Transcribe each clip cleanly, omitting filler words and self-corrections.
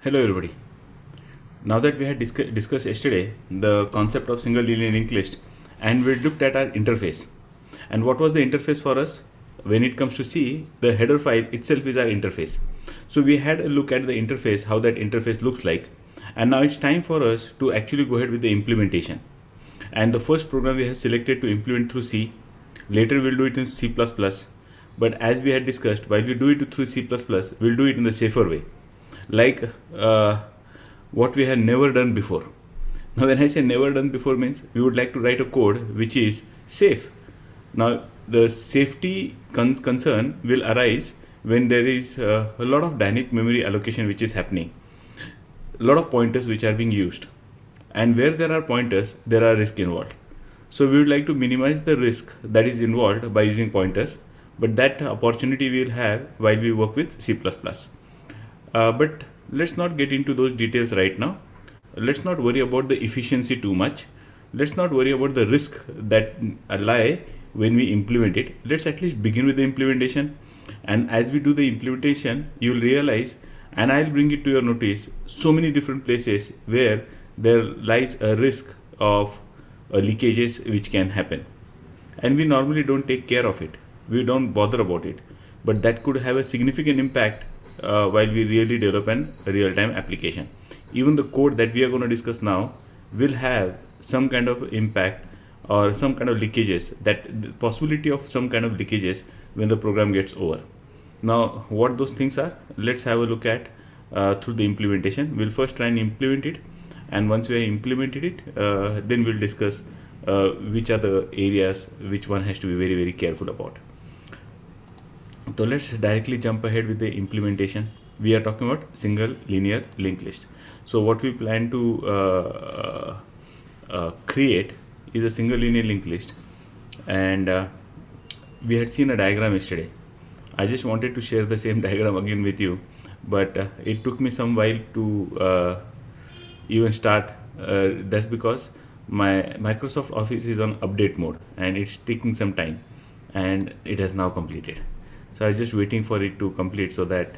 Hello everybody. Now that we had discussed yesterday the concept of single linear linked list, and we looked at our interface. And what was the interface for us? When it comes to C, the header file itself is our interface. So we had a look at the interface, how that interface looks like. And now it's time for us to actually go ahead with the implementation. And the first program we have selected to implement through C. Later we'll do it in C++. But as we had discussed, while we do it through C++, we'll do it in the safer way. Like what we had never done before. Now when I say never done before means we would like to write a code which is safe. Now the safety concern will arise when there is a lot of dynamic memory allocation which is happening. A lot of pointers which are being used. And where there are pointers, there are risks involved. So we would like to minimize the risk that is involved by using pointers. But that opportunity we will have while we work with C++. But let's not get into those details right now. Let's not worry about the efficiency too much. Let's not worry about the risk that lie when we implement it. Let's at least begin with the implementation. And as we do the implementation, you'll realize, and I'll bring it to your notice, so many different places where there lies a risk of leakages which can happen. And we normally don't take care of it. We don't bother about it. But that could have a significant impact while we really develop a real-time application. Even the code that we are going to discuss now will have some kind of impact or some kind of leakages, that the possibility of some kind of leakages when the program gets over. Now what those things are, let's have a look at through the implementation. We'll first try and implement it, and once we have implemented it, then we'll discuss which are the areas which one has to be very, very careful about. So let's directly jump ahead with the implementation. We are talking about single linear linked list. So what we plan to create is a single linear linked list, and we had seen a diagram yesterday. I just wanted to share the same diagram again with you, but it took me some while to even start. That's because my Microsoft Office is on update mode and it's taking some time, and it has now completed. So I was just waiting for it to complete so that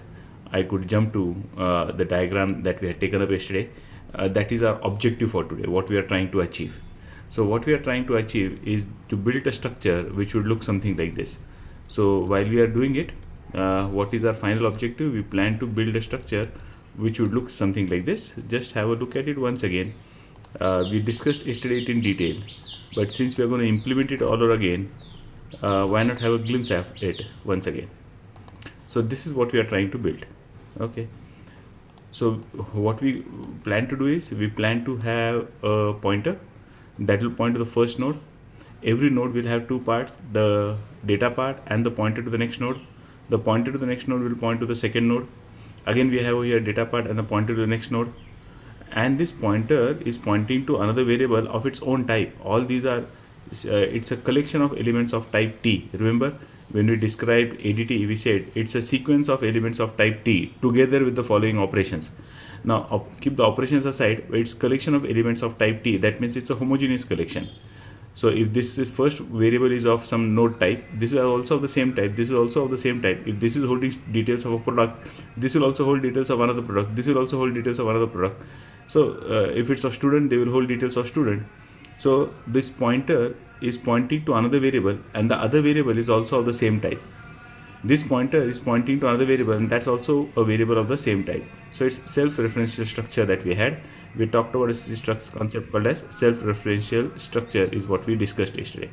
I could jump to the diagram that we had taken up yesterday. That is our objective for today, what we are trying to achieve. So what we are trying to achieve is to build a structure which would look something like this. So while we are doing it, what is our final objective? We plan to build a structure which would look something like this. Just have a look at it once again. We discussed yesterday it in detail, but since we are going to implement it all over again, why not have a glimpse of it once again. So this is what we are trying to build. Okay, so what we plan to do is we plan to have a pointer that will point to the first node. Every node will have two parts, the data part and the pointer to the next node. The pointer to the next node will point to the second node. Again we have over here data part and the pointer to the next node, and this pointer is pointing to another variable of its own type. All these are it's a collection of elements of type T. Remember when we described ADT, we said it's a sequence of elements of type T together with the following operations. Now keep the operations aside, it's collection of elements of type T. That means it's a homogeneous collection. So if this is first variable is of some node type, this is also of the same type, this is also of the same type. If this is holding details of a product, this will also hold details of another product, this will also hold details of another product. So if it's a student, they will hold details of student. So this pointer is pointing to another variable, and the other variable is also of the same type. This pointer is pointing to another variable, and that's also a variable of the same type. So it's self-referential structure that we had. We talked about a concept called as self-referential structure is what we discussed yesterday.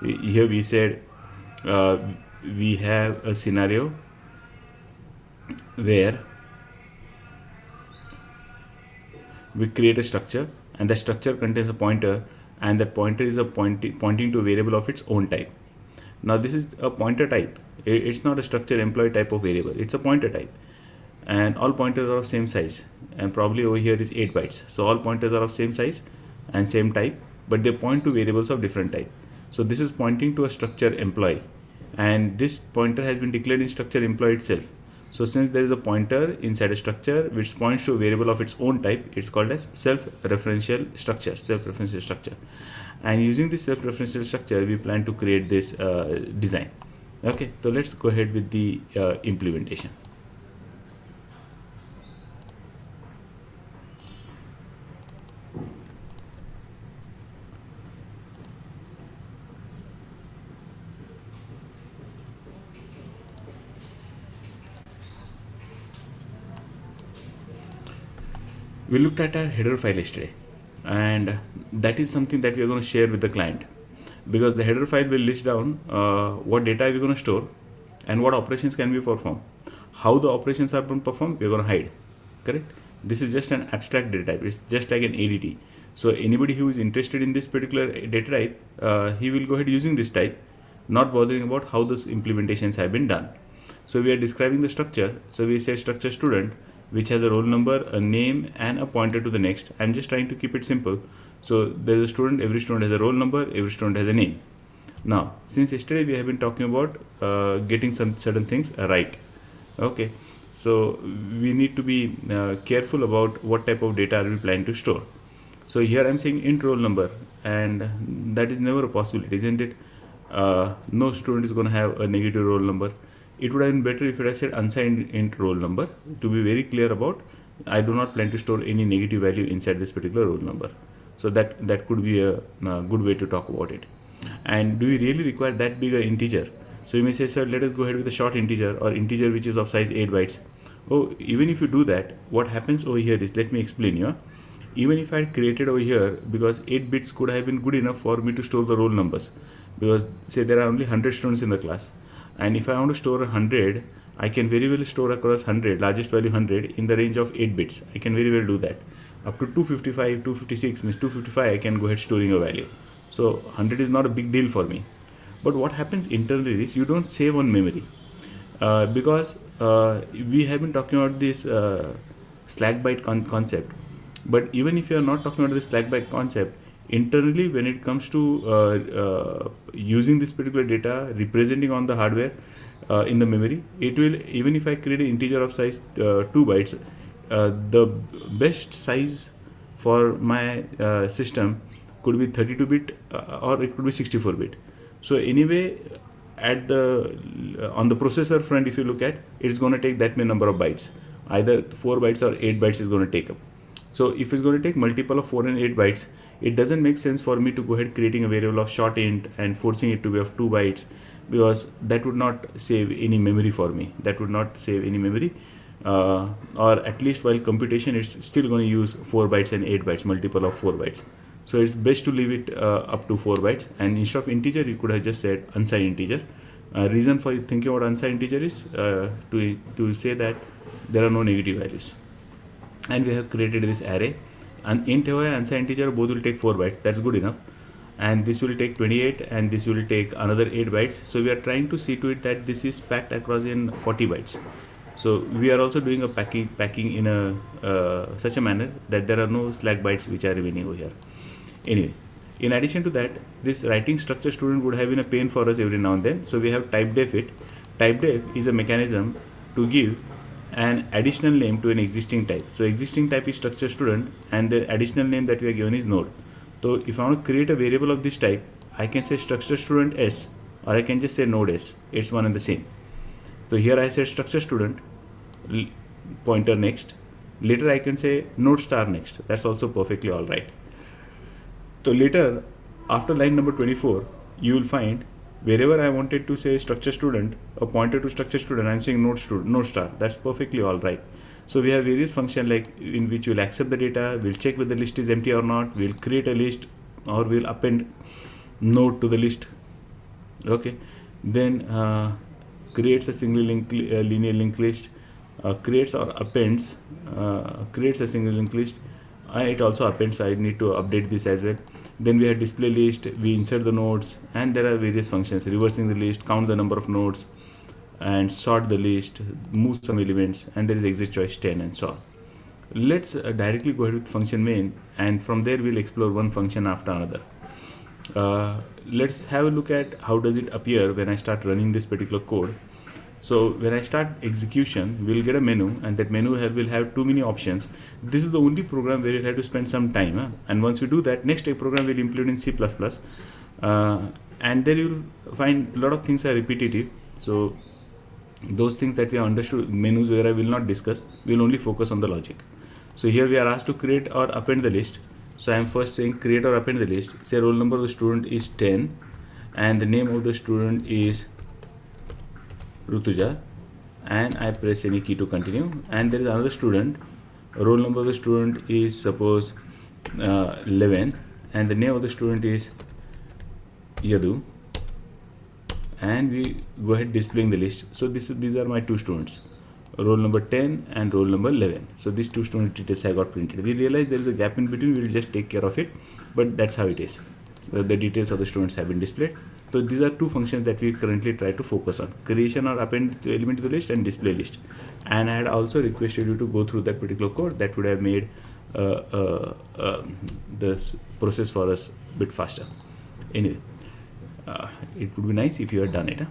Here we said we have a scenario where we create a structure, and the structure contains a pointer, and that pointer is a pointing to a variable of its own type. Now this is a pointer type. It's not a structure employee type of variable, it's a pointer type, and all pointers are of same size, and probably over here is 8 bytes. So all pointers are of same size and same type, but they point to variables of different type. So this is pointing to a structure employee, and this pointer has been declared in structure employee itself. So since there is a pointer inside a structure which points to a variable of its own type, it's called as self-referential structure. And using this self-referential structure, we plan to create this design. Okay, so let's go ahead with the implementation. We looked at our header file yesterday, and that is something that we are going to share with the client, because the header file will list down what data we're going to store and what operations can be performed. How the operations are going to perform, we're going to hide. Correct? This is just an abstract data type. It's just like an ADT. So anybody who is interested in this particular data type, he will go ahead using this type, not bothering about how those implementations have been done. So we are describing the structure. So we say structure student, which has a roll number, a name, and a pointer to the next. I'm just trying to keep it simple. So there is a student, every student has a roll number, every student has a name. Now, since yesterday we have been talking about getting some certain things right. Okay, so we need to be careful about what type of data are we planning to store. So here I'm saying int roll number, and that is never a possibility, isn't it? No student is going to have a negative roll number. It would have been better if it had said unsigned int roll number, to be very clear about I do not plan to store any negative value inside this particular roll number. So that could be a good way to talk about it. And do we really require that big an integer? So you may say, sir, let us go ahead with a short integer, or integer which is of size 8 bytes. Oh, even if you do that, what happens over here is, let me explain you. Even if I had created over here, because 8 bits could have been good enough for me to store the roll numbers, because say there are only 100 students in the class, and if I want to store 100, I can very well store across 100, largest value 100, in the range of 8 bits. I can very well do that. Up to 255, 256 means 255, I can go ahead storing a value. So 100 is not a big deal for me. But what happens internally is you don't save on memory, because we have been talking about this slack byte concept. But even if you are not talking about the slack byte concept, internally when it comes to using this particular data, representing on the hardware in the memory, it will, even if I create an integer of size 2 bytes, the best size for my system could be 32-bit or it could be 64-bit. So anyway, at the on the processor front, if you look at, it's going to take that many number of bytes. Either 4 bytes or 8 bytes is going to take up. So if it's going to take multiple of 4 and 8 bytes, it doesn't make sense for me to go ahead creating a variable of short int and forcing it to be of 2 bytes, because that would not save any memory for me. That would not save any memory. Or at least while computation, it's still going to use 4 bytes and 8 bytes, multiple of 4 bytes. So it's best to leave it up to 4 bytes, and instead of integer, you could have just said unsigned integer. Reason for thinking about unsigned integer is to say that there are no negative values. And we have created this array, and int and unsigned integer both will take 4 bytes. That's good enough. And this will take 28, and this will take another 8 bytes. So we are trying to see to it that this is packed across in 40 bytes. So we are also doing a packing in a such a manner that there are no slack bytes which are remaining over here. Anyway, in addition to that, this writing structure student would have been a pain for us every now and then. So we have typedef it. Typedef is a mechanism to give an additional name to an existing type. So existing type is structure student, and the additional name that we are given is node. So if I want to create a variable of this type, I can say structure student s, or I can just say node s. It's one and the same. So here I said structure student pointer next. Later I can say node star next. That's also perfectly all right. So later, after line number 24, you will find wherever I wanted to say structure student, a pointer to structure student, I'm saying node star. That's perfectly all right. So we have various functions like in which we'll accept the data, we'll check whether the list is empty or not, we'll create a list, or we'll append node to the list. Okay, then creates a single linear linked list, creates or appends, creates a single linked list. It also appends. I need to update this as well. Then we have display list, we insert the nodes, and there are various functions: reversing the list, count the number of nodes, and sort the list, move some elements, and there is exit choice 10 and so on. Let's directly go ahead with function main, and from there we'll explore one function after another. Let's have a look at how does it appear when I start running this particular code. So when I start execution, we'll get a menu, and that menu will have too many options. This is the only program where you'll have to spend some time. And once we do that, next program will implement in C++. And there you'll find a lot of things are repetitive. So those things that we have understood, menus where I will not discuss, we'll only focus on the logic. So here we are asked to create or append the list. So I am first saying create or append the list. Say roll number of the student is 10, and the name of the student is Rutuja, and I press any key to continue. And there is another student roll number of the student is suppose 11, and the name of the student is Yadu, and we go ahead displaying the list. So these are my two students, roll number 10 and roll number 11. So these two student details I got printed. We realize there is a gap in between, we will just take care of it, but that's how it is. The details of the students have been displayed. So these are two functions that we currently try to focus on: creation or append the element to the list and display list. And I had also requested you to go through that particular code. That would have made the process for us a bit faster. Anyway, it would be nice if you had done it.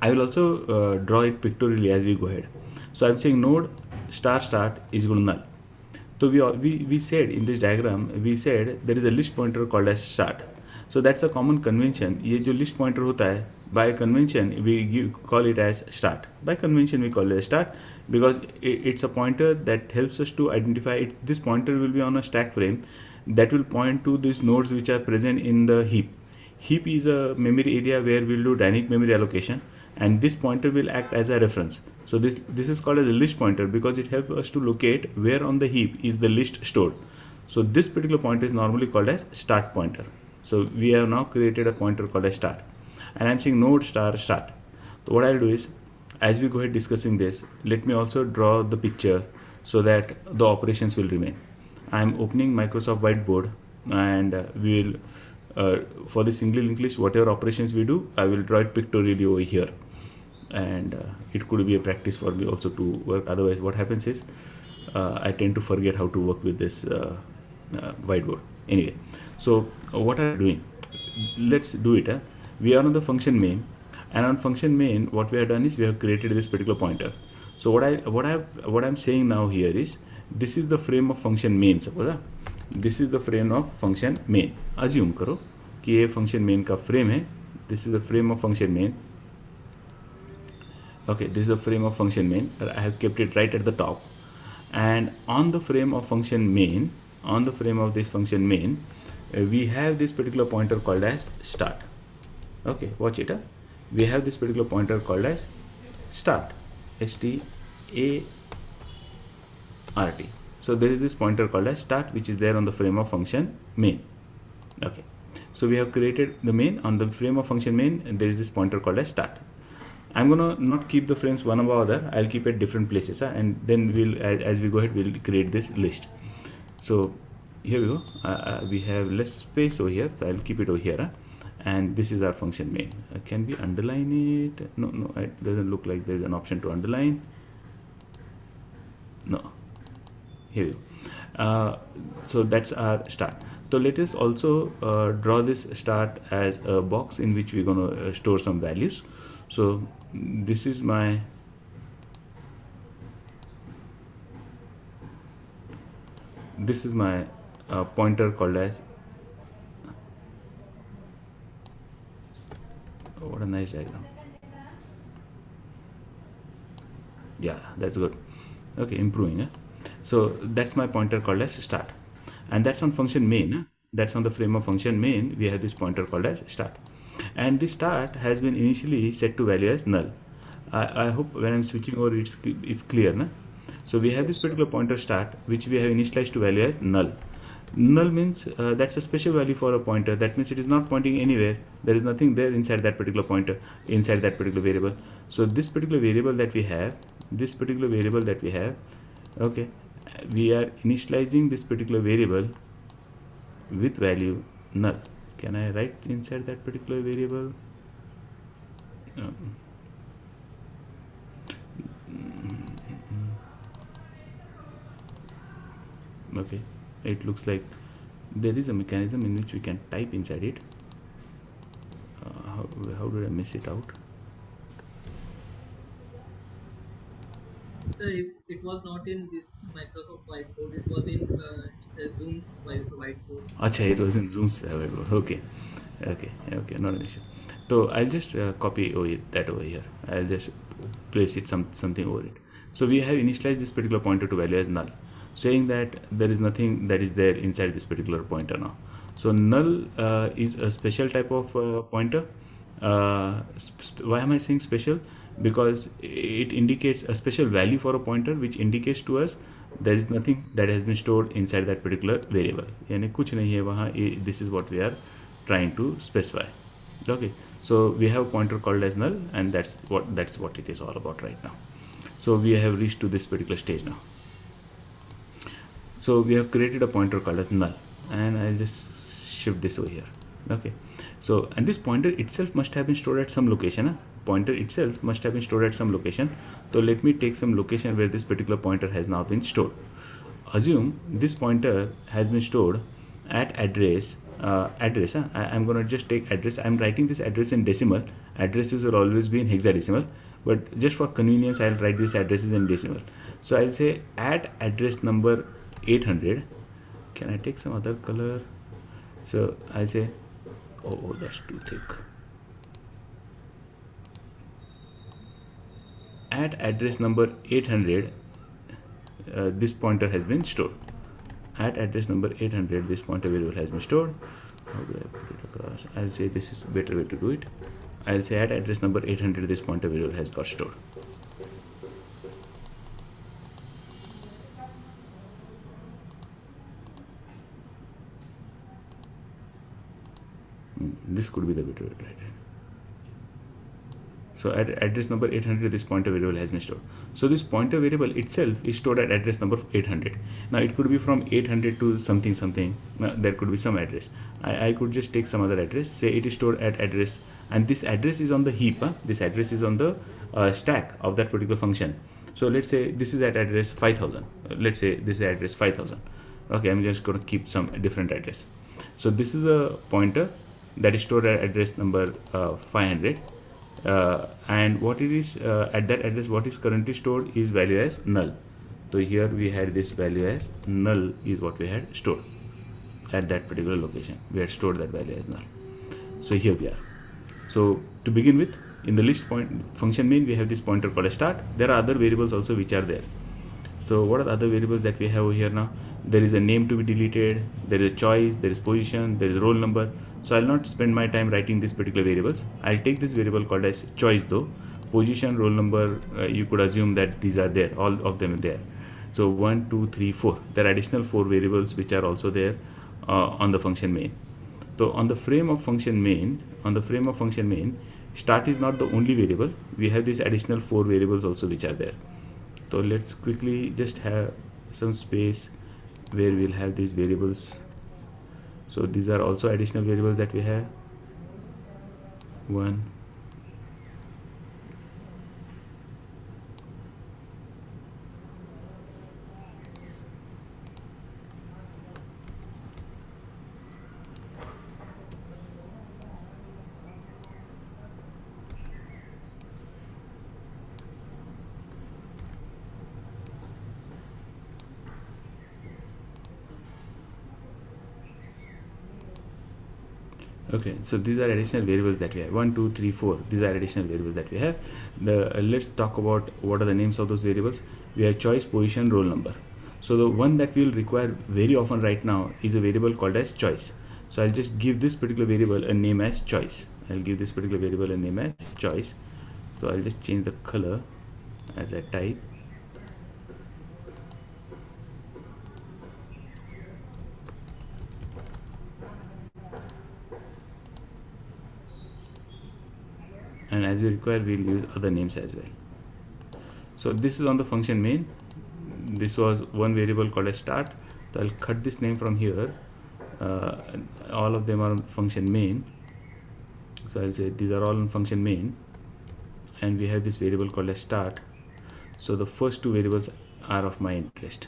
I will also draw it pictorially as we go ahead. So I'm saying node star start is equal to null. So we said in this diagram, we said there is a list pointer called as start. So that's a common convention. ये जो list pointer होता है, by convention we call it as start. By convention we call it as start because it's a pointer that helps us to identify it. This pointer will be on a stack frame that will point to these nodes which are present in the heap. Heap is a memory area where we'll do dynamic memory allocation, and this pointer will act as a reference. So this is called as a list pointer because it helps us to locate where on the heap is the list stored. So this particular pointer is normally called as start pointer. So we have now created a pointer called as start, and I'm saying node star start. So what I'll do is, as we go ahead discussing this, let me also draw the picture so that the operations will remain. I'm opening Microsoft Whiteboard, and we will for the single linked list, whatever operations we do, I will draw it pictorially over here, and it could be a practice for me also to work. Otherwise what happens is I tend to forget how to work with this whiteboard. Anyway, so what are we doing? Let's do it. We are on the function main, and on function main what we have done is we have created this particular pointer. So what I'm saying now here is, this is the frame of function main. Suppose this is the frame of function main. Assume करो कि ये function main का frame है. This is the frame of function main. Okay, this is the frame of function main. I have kept it right at the top, and on the frame of function main, on the frame of this function main, we have this particular pointer called as start. Okay, watch it. We have this particular pointer called as start. START. So there is this pointer called as start, which is there on the frame of function main. Okay, so we have created the main. On the frame of function main, and there is this pointer called as start. I'm gonna not keep the frames one above other. I'll keep it different places, and then we'll, as we go ahead, we'll create this list. So here we go. We have less space over here, so I'll keep it over here. And this is our function main. Can we underline it? No, it doesn't look like there's an option to underline. No. Here we go. So that's our start. So let us also draw this start as a box in which we're going to store some values. So this is my pointer called as, oh, what a nice diagram. Yeah, that's good. Okay, improving. So that's my pointer called as start, and that's on function main. That's on the frame of function main. We have this pointer called as start, and this start has been initially set to value as null. I hope when I'm switching over it's clear. Na? So we have this particular pointer start, which we have initialized to value as null. Null means that's a special value for a pointer. That means it is not pointing anywhere. There is nothing there inside that particular pointer, inside that particular variable. So this particular variable that we have, okay, we are initializing this particular variable with value null. Can I write inside that particular variable? Okay, it looks like there is a mechanism in which we can type inside it. How did I miss it out? So if it was not in this Microsoft Whiteboard, it was in Zoom's whiteboard. Acha, it was in Zoom's whiteboard. Okay, not an issue. So I'll just copy that over here. I'll just place it something over it. So we have initialized this particular pointer to value as null, saying that there is nothing that is there inside this particular pointer now. So null is a special type of pointer. Why am I saying special? because it indicates a special value for a pointer which indicates to us there is nothing that has been stored inside that particular variable. यानी कुछ नहीं है वहाँ. This is what we are trying to specify. Okay, so we have a pointer called as null, and that's what it is all about right now. So we have reached to this particular stage now. So we have created a pointer called as null, and I'll just shift this over here. Okay, so and this pointer itself must have been stored at some location. Pointer itself must have been stored at some location. So let me take some location where this particular pointer has now been stored. Assume this pointer has been stored at address. I'm going to just take address. I'm writing this address in decimal. Addresses will always be in hexadecimal, but just for convenience I'll write these addresses in decimal. So I'll say at address number 800. Can I take some other color? So I say, oh, that's too thick. At address number 800, this pointer has been stored. At address number 800, this pointer variable has been stored. How do I put it across? I'll say this is better way to do it. I'll say at address number 800, this pointer variable has got stored. This could be the better way to write it. So at address number 800, this pointer variable has been stored. So this pointer variable itself is stored at address number 800. Now it could be from 800 to something something. Now, there could be some address. I could just take some other address. Say it is stored at address, and this address is on the heap. This address is on the stack of that particular function. So let's say this is at address 5000. Let's say this is address 5000. Okay, I'm just going to keep some different address. So this is a pointer that is stored at address number 500. And what it is at that address, what is currently stored is value as null. So here we had this value as null is what we had stored at that particular location. We had stored that value as null. So here we are. So to begin with, in the list point function main, we have this pointer called as start. There are other variables also which are there. So what are the other variables that we have over here now? There is a name to be deleted, there is a choice, there is position, there is roll number. So I'll not spend my time writing these particular variables. I'll take this variable called as choice though. Position, roll number, you could assume that these are there, all of them are there. So 1, 2, 3, 4. There are additional 4 variables which are also there on the function main. So on the frame of function main, start is not the only variable. We have these additional 4 variables also which are there. So let's quickly just have some space where we'll have these variables. So these are also additional variables that we have. 1, okay, so these are additional variables that we have. 1, 2, 3, 4. These are additional variables that we have. Let's talk about what are the names of those variables. We have choice, position, roll number. So the one that we'll require very often right now is a variable called as choice. So I'll just give this particular variable a name as choice. I'll give this particular variable a name as choice. So I'll just change the color as I type. And as we require, we'll use other names as well. So this is on the function main. This was one variable called as start. So I'll cut this name from here. All of them are on function main. So I'll say these are all on function main, and we have this variable called as start. So the first 2 variables are of my interest.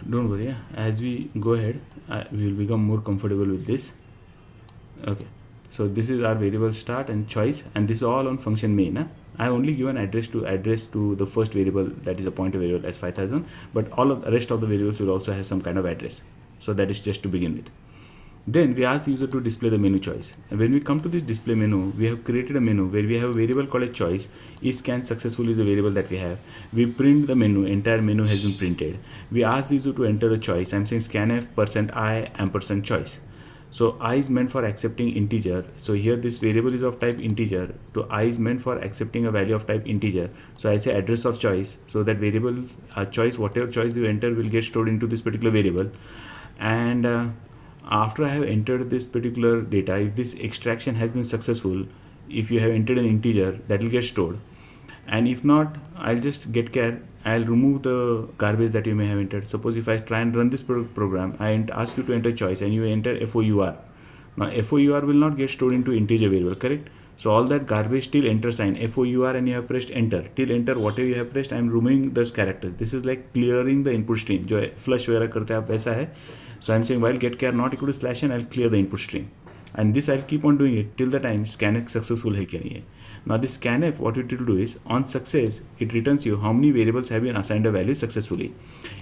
Don't worry, as we go ahead we will become more comfortable with this. Okay, so this is our variable start and choice, and this is all on function main. Huh? I have only given address to the first variable, that is a pointer variable as 5000, but all of the rest of the variables will also have some kind of address. So that is just to begin with. Then we ask the user to display the menu choice. And when we come to this display menu, we have created a menu where we have a variable called a choice. Is scanned successfully is a variable that we have. We print the menu, entire menu has been printed. We ask the user to enter the choice. I'm saying scanf %I ampersand choice. So I is meant for accepting integer. So here this variable is of type integer. To I is meant for accepting a value of type integer. So I say address of choice. So that variable choice, whatever choice you enter will get stored into this particular variable. And after I have entered this particular data, if this extraction has been successful, if you have entered an integer, that will get stored. And if not, I'll just get care. I'll remove the garbage that you may have entered. Suppose if I try and run this program, I ask you to enter choice and you enter FOUR. Now FOUR will not get stored into integer variable, correct? So all that garbage till enter sign, FOUR, and you have pressed enter. Till enter whatever you have pressed, I am removing those characters. This is like clearing the input stream. जो flush वगैरह करते हैं आप वैसा है. So I'm saying while getChar not equal to /n, I'll clear the input stream. And this I'll keep on doing it till the time scanf successful है क्या नहीं है. Now this scanf, what it will do is, on success, it returns you how many variables have been assigned a value successfully.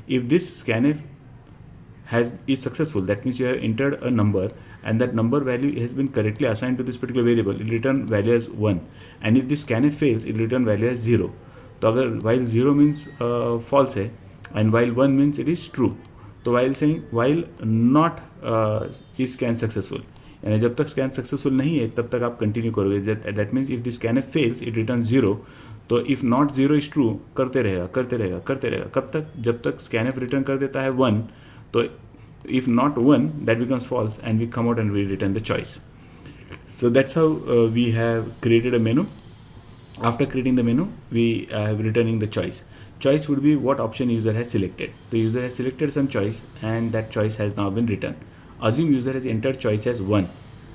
If this scanf is successful, that means you have entered a number and that number value has been correctly assigned to this particular variable, it will return value as 1. And if this scanf fails, it will return value as 0. So अगर while 0 means false है and while 1 means it is true. तो while not is scan successful, यानी जब तक scan successful नहीं है तब तक आप कंटिन्यू करोगे. That means if the scanner fails it return 0. तो इफ नॉट 0 इज ट्रू, करते रहेगा. कब तक? जब तक स्कैनर रिटर्न कर देता है 1. तो if not 1 that becomes false and we come out and we return the choice. So that's how we have created a menu. After creating the menu, we have returning the choice. Choice would be what option user has selected. The user has selected some choice and that choice has now been returned. Assume user has entered choice as 1.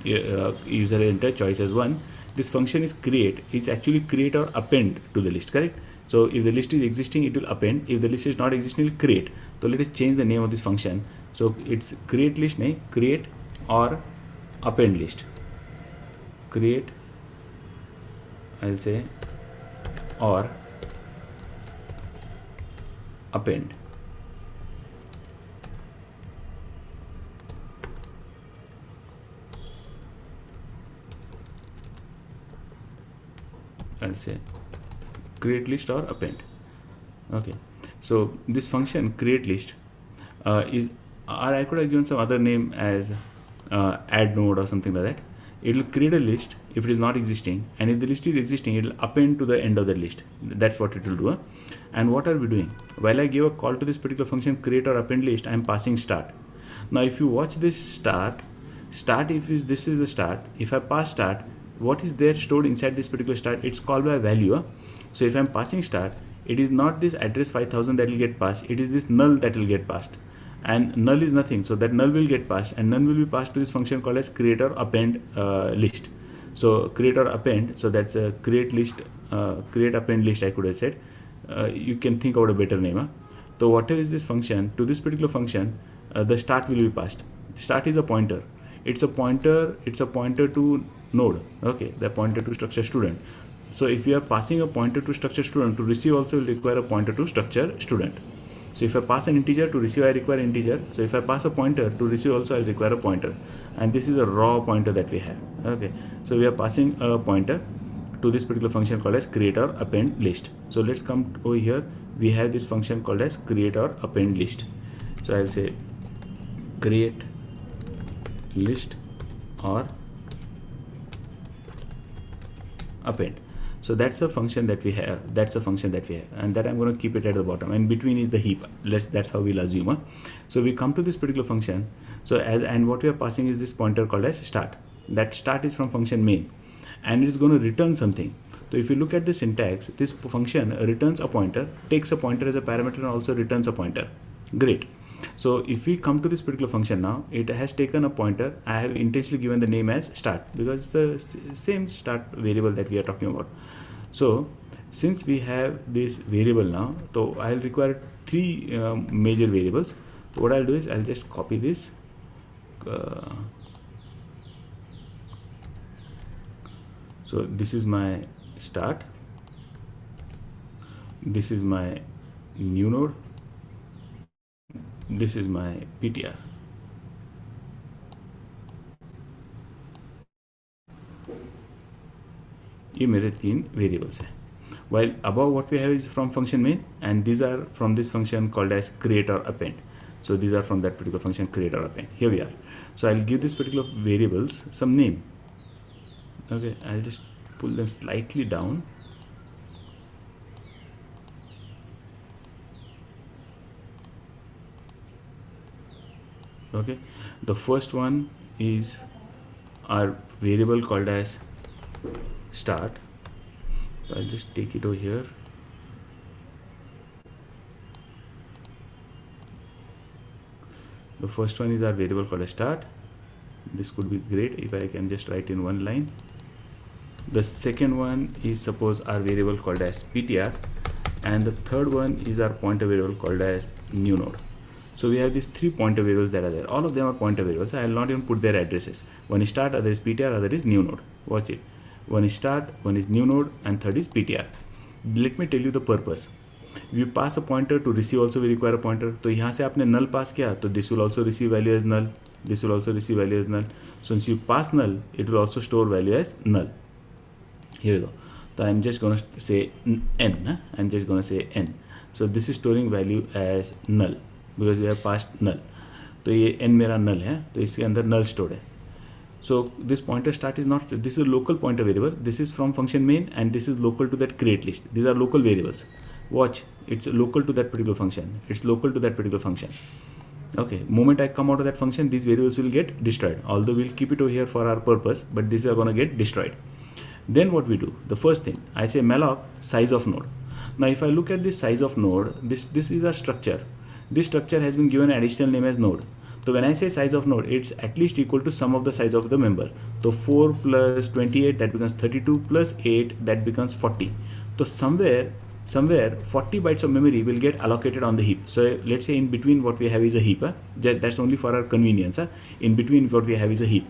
User entered choice as 1. This function is create. It's actually create or append to the list, correct? So if the list is existing, it will append. If the list is not existing, it will create. So let us change the name of this function. So it's create list, create or append list. Create, I'll say, or append. I'll say create list or append. Okay, so this function create list is, or I could have given some other name as add node or something like that. It will create a list if it is not existing, and if the list is existing, it will append to the end of the list. That's what it will do. And what are we doing? While I give a call to this particular function create or append list, I am passing start. Now if you watch this start, this is the start. If I pass start, what is there stored inside this particular start? It's called by a value. So if I'm passing start, it is not this address 5000 that will get passed, it is this null that will get passed, and null is nothing, so that null will get passed, and null will be passed to this function called as create or append list. So create or append, so that's a create list, create append list, I could have said. You can think out a better name. So whatever is this function, to this particular function, the start will be passed. Start is a pointer. It's a pointer to node. Okay, the pointer to structure student. So if you are passing a pointer to structure student, to receive also will require a pointer to structure student. So if I pass an integer, to receive I require integer. So if I pass a pointer, to receive also I require a pointer. And this is a raw pointer that we have. Okay, so we are passing a pointer to this particular function called as create or append list. So let's come over here. We have this function called as create or append list. So I'll say create list or append. So that's a function that we have. And that I'm going to keep it at the bottom. And between is the heap. That's how we'll assume. So we come to this particular function. So and what we are passing is this pointer called as start. That start is from function main, and it's going to return something. So if you look at the syntax, this function returns a pointer, takes a pointer as a parameter, and also returns a pointer. Great. So if we come to this particular function now, it has taken a pointer. I have intentionally given the name as start because it's the same start variable that we are talking about. So since we have this variable now, so I'll require three major variables. So what I'll do is I'll just copy this So this is my start, this is my new node, this is my PTR. ये मेरे तीन variables हैं. While above what we have is from function main, and these are from this function called as create or append. So these are from that particular function create or append. Here we are. So I'll give this particular variables some name. Okay, I'll just pull them slightly down. Okay, the first one is our variable called as start. So I'll just take it over here. The first one is our variable called as start. This could be great if I can just write in one line. The second one is suppose our variable called as PTR, and the third one is our pointer variable called as new node. So we have these three pointer variables that are there. All of them are pointer variables. I will not even put their addresses. One is start, other is PTR, other is new node. Watch it. One is start, one is new node, and third is PTR. Let me tell you the purpose. If you pass a pointer, to receive also we require a pointer. तो यहाँ से आपने null pass किया, तो this will also receive value as null. This will also receive value as null. So once you pass null, it will also store value as null. Here we go. So I'm just going to say n. I'm just going to say n. So this is storing value as null because we have passed null. तो ये n मेरा null है, तो इसके अंदर null stored है. So this pointer start is not, this is a local pointer variable. This is from function main, and this is local to that create list. These are local variables. Watch, it's local to that particular function. It's local to that particular function. Okay, moment I come out of that function, these variables will get destroyed. Although we'll keep it over here for our purpose, but these are gonna get destroyed. Then what we do? The first thing, I say malloc size of node. Now if I look at this size of node, this is a structure. This structure has been given an additional name as node. So when I say size of node, it's at least equal to sum of the size of the member. So 4 plus 28, that becomes 32, plus 8, that becomes 40. So somewhere 40 bytes of memory will get allocated on the heap. So let's say in between what we have is a heap. That's only for our convenience. In between what we have is a heap.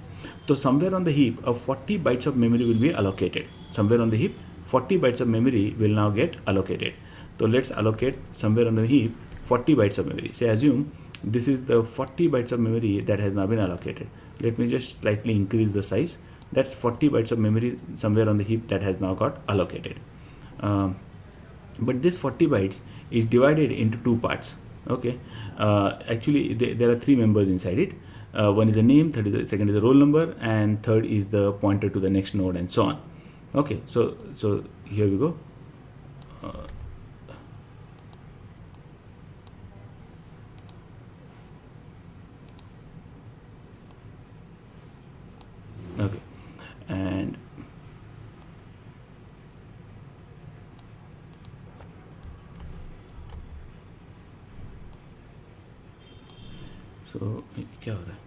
So somewhere on the heap, 40 bytes of memory will be allocated. Somewhere on the heap, 40 bytes of memory will now get allocated. So let's allocate somewhere on the heap 40 bytes of memory. Say assume this is the 40 bytes of memory that has now been allocated. Let me just slightly increase the size. That's 40 bytes of memory somewhere on the heap that has now got allocated. But this 40 bytes is divided into two parts. Okay, actually there are three members inside it. One is a name, second is a roll number, and third is the pointer to the next node, and so on. Okay, so here we go. Okay, and so क्या हो रहा है?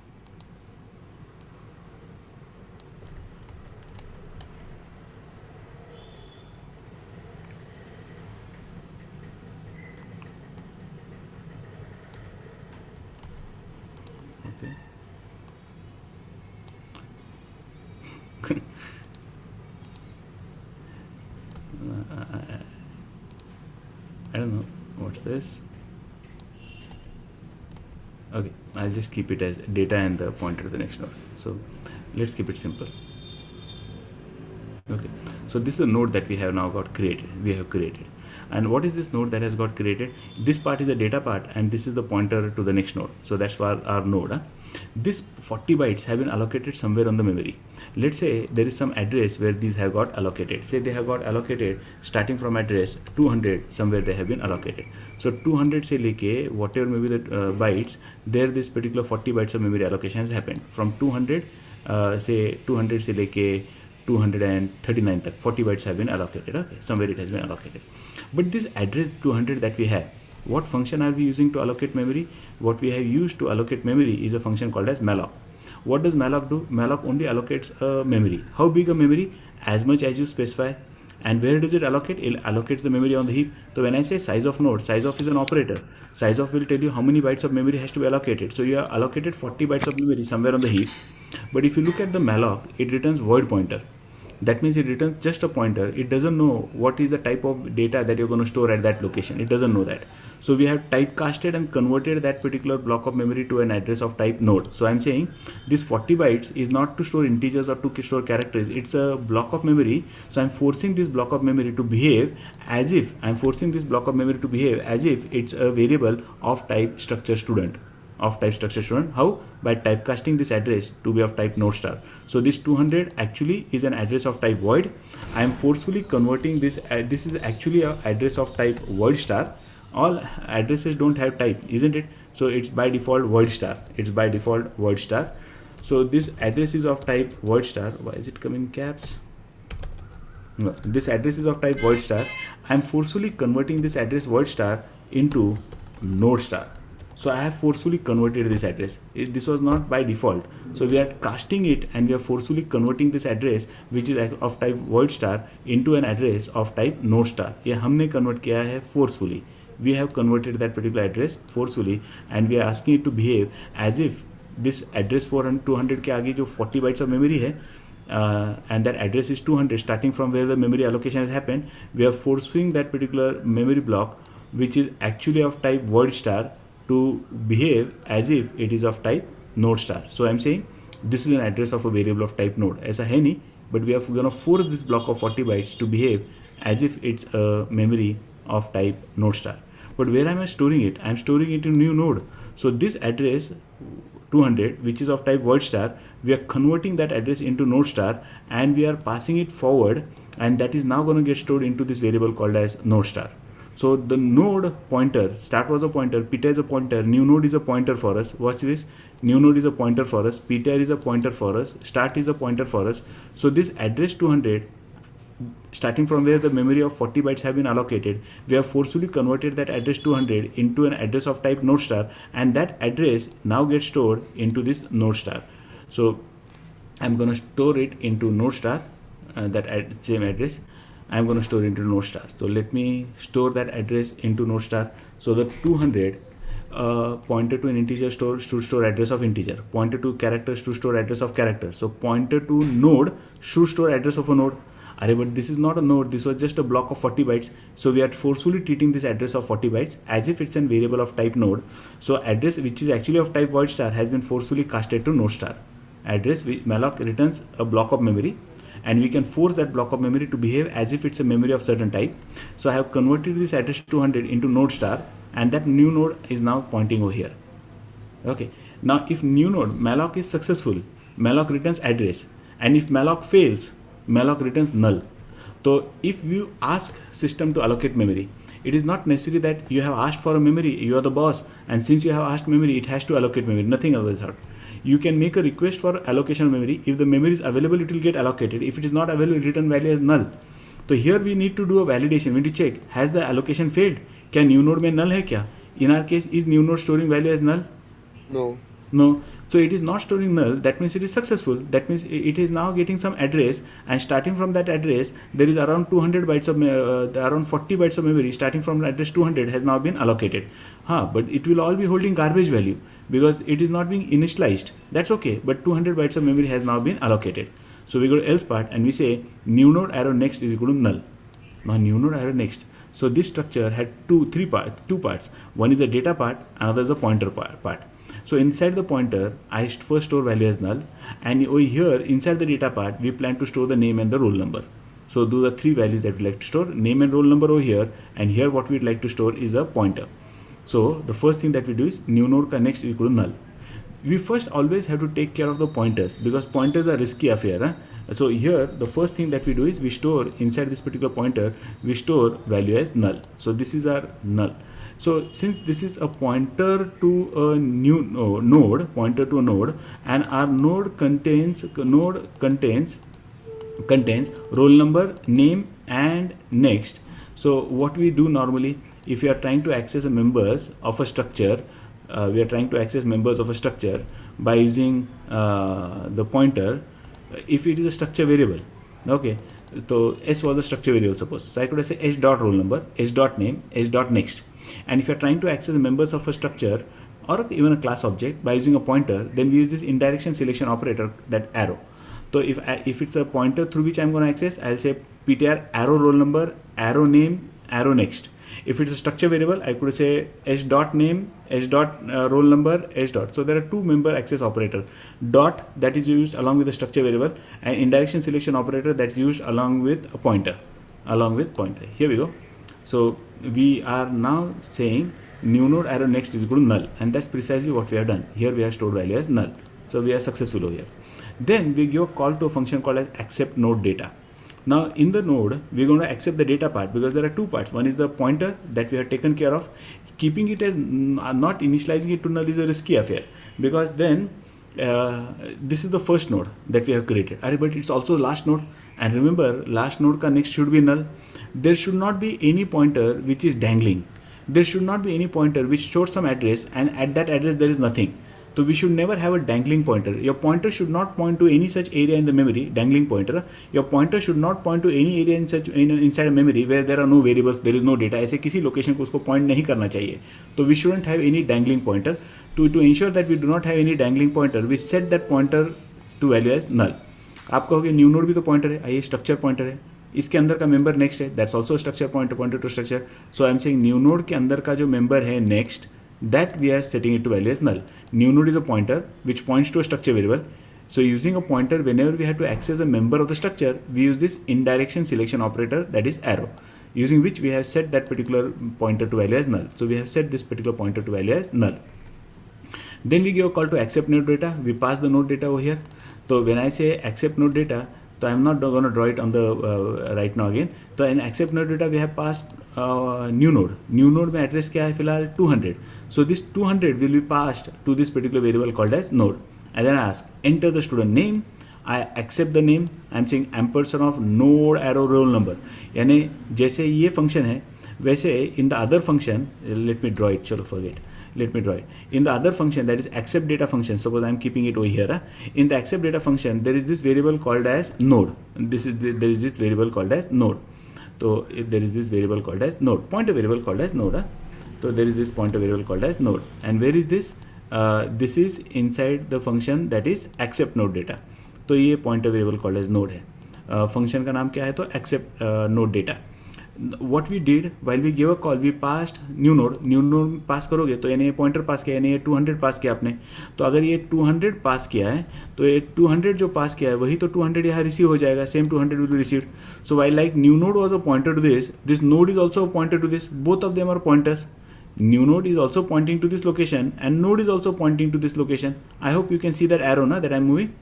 Okay. I don't know what's this. Okay, I'll just keep it as data and the pointer to the next node. So let's keep it simple. Okay, so this is a node that we have now got created. And what is this node that has got created? This part is the data part, and this is the pointer to the next node. So that's for our node. This 40 bytes have been allocated somewhere on the memory. Let's say there is some address where these have got allocated. Say they have got allocated starting from address 200, somewhere they have been allocated. So 200 से लेके whatever may be the bytes, there this particular 40 bytes of memory allocation has happened. From 200 say 200 से लेके 239 तक 40 bytes have been allocated. Okay, somewhere it has been allocated. But this address 200 that we have, what function are we using to allocate memory? What we have used to allocate memory is a function called as malloc. What does malloc do? Malloc only allocates a memory. How big a memory? As much as you specify. And where does it allocate? It allocates the memory on the heap. So when I say size of node, size of is an operator. Size of will tell you how many bytes of memory has to be allocated. So you have allocated 40 bytes of memory somewhere on the heap. But if you look at the malloc, it returns void pointer. That means it returns just a pointer. It doesn't know what is the type of data that you're going to store at that location. It doesn't know that. So we have typecasted and converted that particular block of memory to an address of type node. So I'm saying this 40 bytes is not to store integers or to store characters. It's a block of memory. So I'm forcing this block of memory to behave as if it's a variable of type structure student. How? By typecasting this address to be of type node star. So this 200 actually is an address of type void. I am forcefully converting this. This is actually a address of type void star. All addresses don't have type, isn't it? So it's by default void star. So this address is of type void star. Why is it coming in caps? No, this address is of type void star. I am forcefully converting this address void star into node star. So I have forcefully converted this address. This was not by default. So we are casting it and we are forcefully converting this address which is of type void star into an address of type node star. ये हमने convert किया है forcefully. We have converted that particular address forcefully and we are asking it to behave as if this address 200 के आगे जो 40 bytes of memory है and that address is 200 starting from where the memory allocation has happened. We are forcing that particular memory block which is actually of type void star to behave as if it is of type node star. So I'm saying this is an address of a variable of type node. ऐसा है नहीं, but we are going to force this block of 40 bytes to behave as if it's a memory of type node star. But where am I storing it? I'm storing it in new node. So this address 200 which is of type void star, we are converting that address into node star and we are passing it forward, and that is now going to get stored into this variable called as node star. So the node pointer, start was a pointer, ptr is a pointer, new node is a pointer for us. Watch this, new node is a pointer for us, ptr is a pointer for us, start is a pointer for us. So this address 200, starting from where the memory of 40 bytes have been allocated, we have forcefully converted that address 200 into an address of type node star, and that address now gets stored into this node star. So I'm going to store it into node star, same address. I'm going to store into node star. So let me store that address into node star. So the 200 pointer to an integer should store address of integer, pointer to characters to store address of character. So pointer to node should store address of a node. But this is not a node, this was just a block of 40 bytes. So we are forcefully treating this address of 40 bytes as if it's a variable of type node. So address which is actually of type void star has been forcefully casted to node star. Address which malloc returns a block of memory, and we can force that block of memory to behave as if it's a memory of certain type. So I have converted this address 200 into node star, and that new node is now pointing over here. Okay, now if new node malloc is successful, malloc returns address, and if malloc fails, malloc returns null. So if you ask system to allocate memory, it is not necessary that you have asked for a memory, you are the boss, and since you have asked memory, it has to allocate memory, nothing else. You can make a request for allocation of memory. If the memory is available, it will get allocated. If it is not available, return value as null. So here we need to do a validation. We need to check, has the allocation failed? Can new node mein null hai kya? In our case, is new node storing value as null? No. So it is not storing null. That means it is successful. That means it is now getting some address, and starting from that address, there is around 200 bytes of around 40 bytes of memory. Starting from address 200 has now been allocated. But it will all be holding garbage value because it is not being initialized. That's okay. But 200 bytes of memory has now been allocated. So we go to else part and we say new node arrow next is equal to null. Now new node arrow next. So this structure had two parts. One is a data part, another is a pointer part. So inside the pointer, I first store value as null, and over here inside the data part, we plan to store the name and the roll number. So those are three values that we like to store, name and roll number over here, and here what we'd like to store is a pointer. So the first thing that we do is new node ka next is equal to null. We first always have to take care of the pointers because pointers are risky affair. So here the first thing that we do is we store inside this particular pointer, we store value as null. So this is our null. So since this is a pointer to a new node, and our node contains roll number, name, and next. So what we do normally, if we are trying to access members of a structure, by using the pointer. If it is a structure variable, okay, so s was a structure variable, suppose. So I could say s dot roll number, s dot name, s dot next. And if you are trying to access the members of a structure or even a class object by using a pointer, then we use this indirection selection operator, that arrow. So if it's a pointer through which I'm going to access, I'll say ptr arrow roll number, arrow name, arrow next. If it's a structure variable, I could say h dot name, h dot roll number, h dot. So there are two member access operator. Dot, that is used along with the structure variable, and indirection selection operator that's used along with a pointer. Here we go. So we are now saying new node arrow next is equal to null, and that's precisely what we have done. Here we have stored value as null. So we are successful over here. Then we give a call to a function called as accept node data. Now in the node, we're going to accept the data part, because there are two parts. One is the pointer that we have taken care of. Keeping it as not initializing it to null is a risky affair, because then this is the first node that we have created. But it's also last node, and remember, last node ka next should be null. There should not be any pointer which is dangling. There should not be any pointer which stores some address, and at that address there is nothing. So we should never have a dangling pointer. Your pointer should not point to any such area in the memory, dangling pointer. Your pointer should not point to any area inside a memory where there are no variables, there is no data. ऐसे किसी location को उसको point नहीं करना चाहिए. So we shouldn't have any dangling pointer. To ensure that we do not have any dangling pointer, we set that pointer to value as null. आप कहोगे new node भी तो पॉइंटर है, आइए स्ट्रक्चर पॉइंटर है, इसके अंदर का मेंबर नेक्स्ट है, that's also structure pointer to structure. So I am saying new node के अंदर का जो मेंबर है next, that we are setting it to value as null. New node is a pointer which points to a structure variable. So using a pointer, whenever we have to access a member of the structure, we use this indirection selection operator, that is arrow, using which we have set that particular pointer to value as null. So we have set this particular pointer to value as null. Then we give a call to accept node data. We pass the node data over here. So when I say accept node data, so I'm not going to draw it on the right now again. So in accept node data we have passed new node. New node में address क्या है फिलहाल 200. So this 200 will be passed to this particular variable called as node. And then I ask enter the student name. I accept the name. I'm saying ampersand of node arrow roll number. यानी जैसे ये function है वैसे in the other function, let me draw it. चलो forget. Let me draw it. In the other function, that is accept data function, suppose I'm keeping it over here. In the accept data function, there is this variable called as node. There is this variable called as node. So there is this variable called as node. Pointer variable called as node. So there is this pointer variable called as node. And where is this? This is inside the function that is accept node data. तो ये pointer variable called as node है. Function का नाम क्या है तो accept node data. What we did while we gave a call, we passed new node पास करोगे तो यानी ये पॉइंटर पास किया, यानी ये 200 पास किया आपने. तो अगर ये 200 पास किया है तो ये 200 जो पास किया है वही तो 200 यहाँ रिसीव हो जाएगा. Same 200 will be received. So while like new node was a pointer to this node is also a pointer to this. Both of them are pointers. New node is also pointing to this location and node is also pointing to this location. I hope you can see that arrow ना that I'm moving.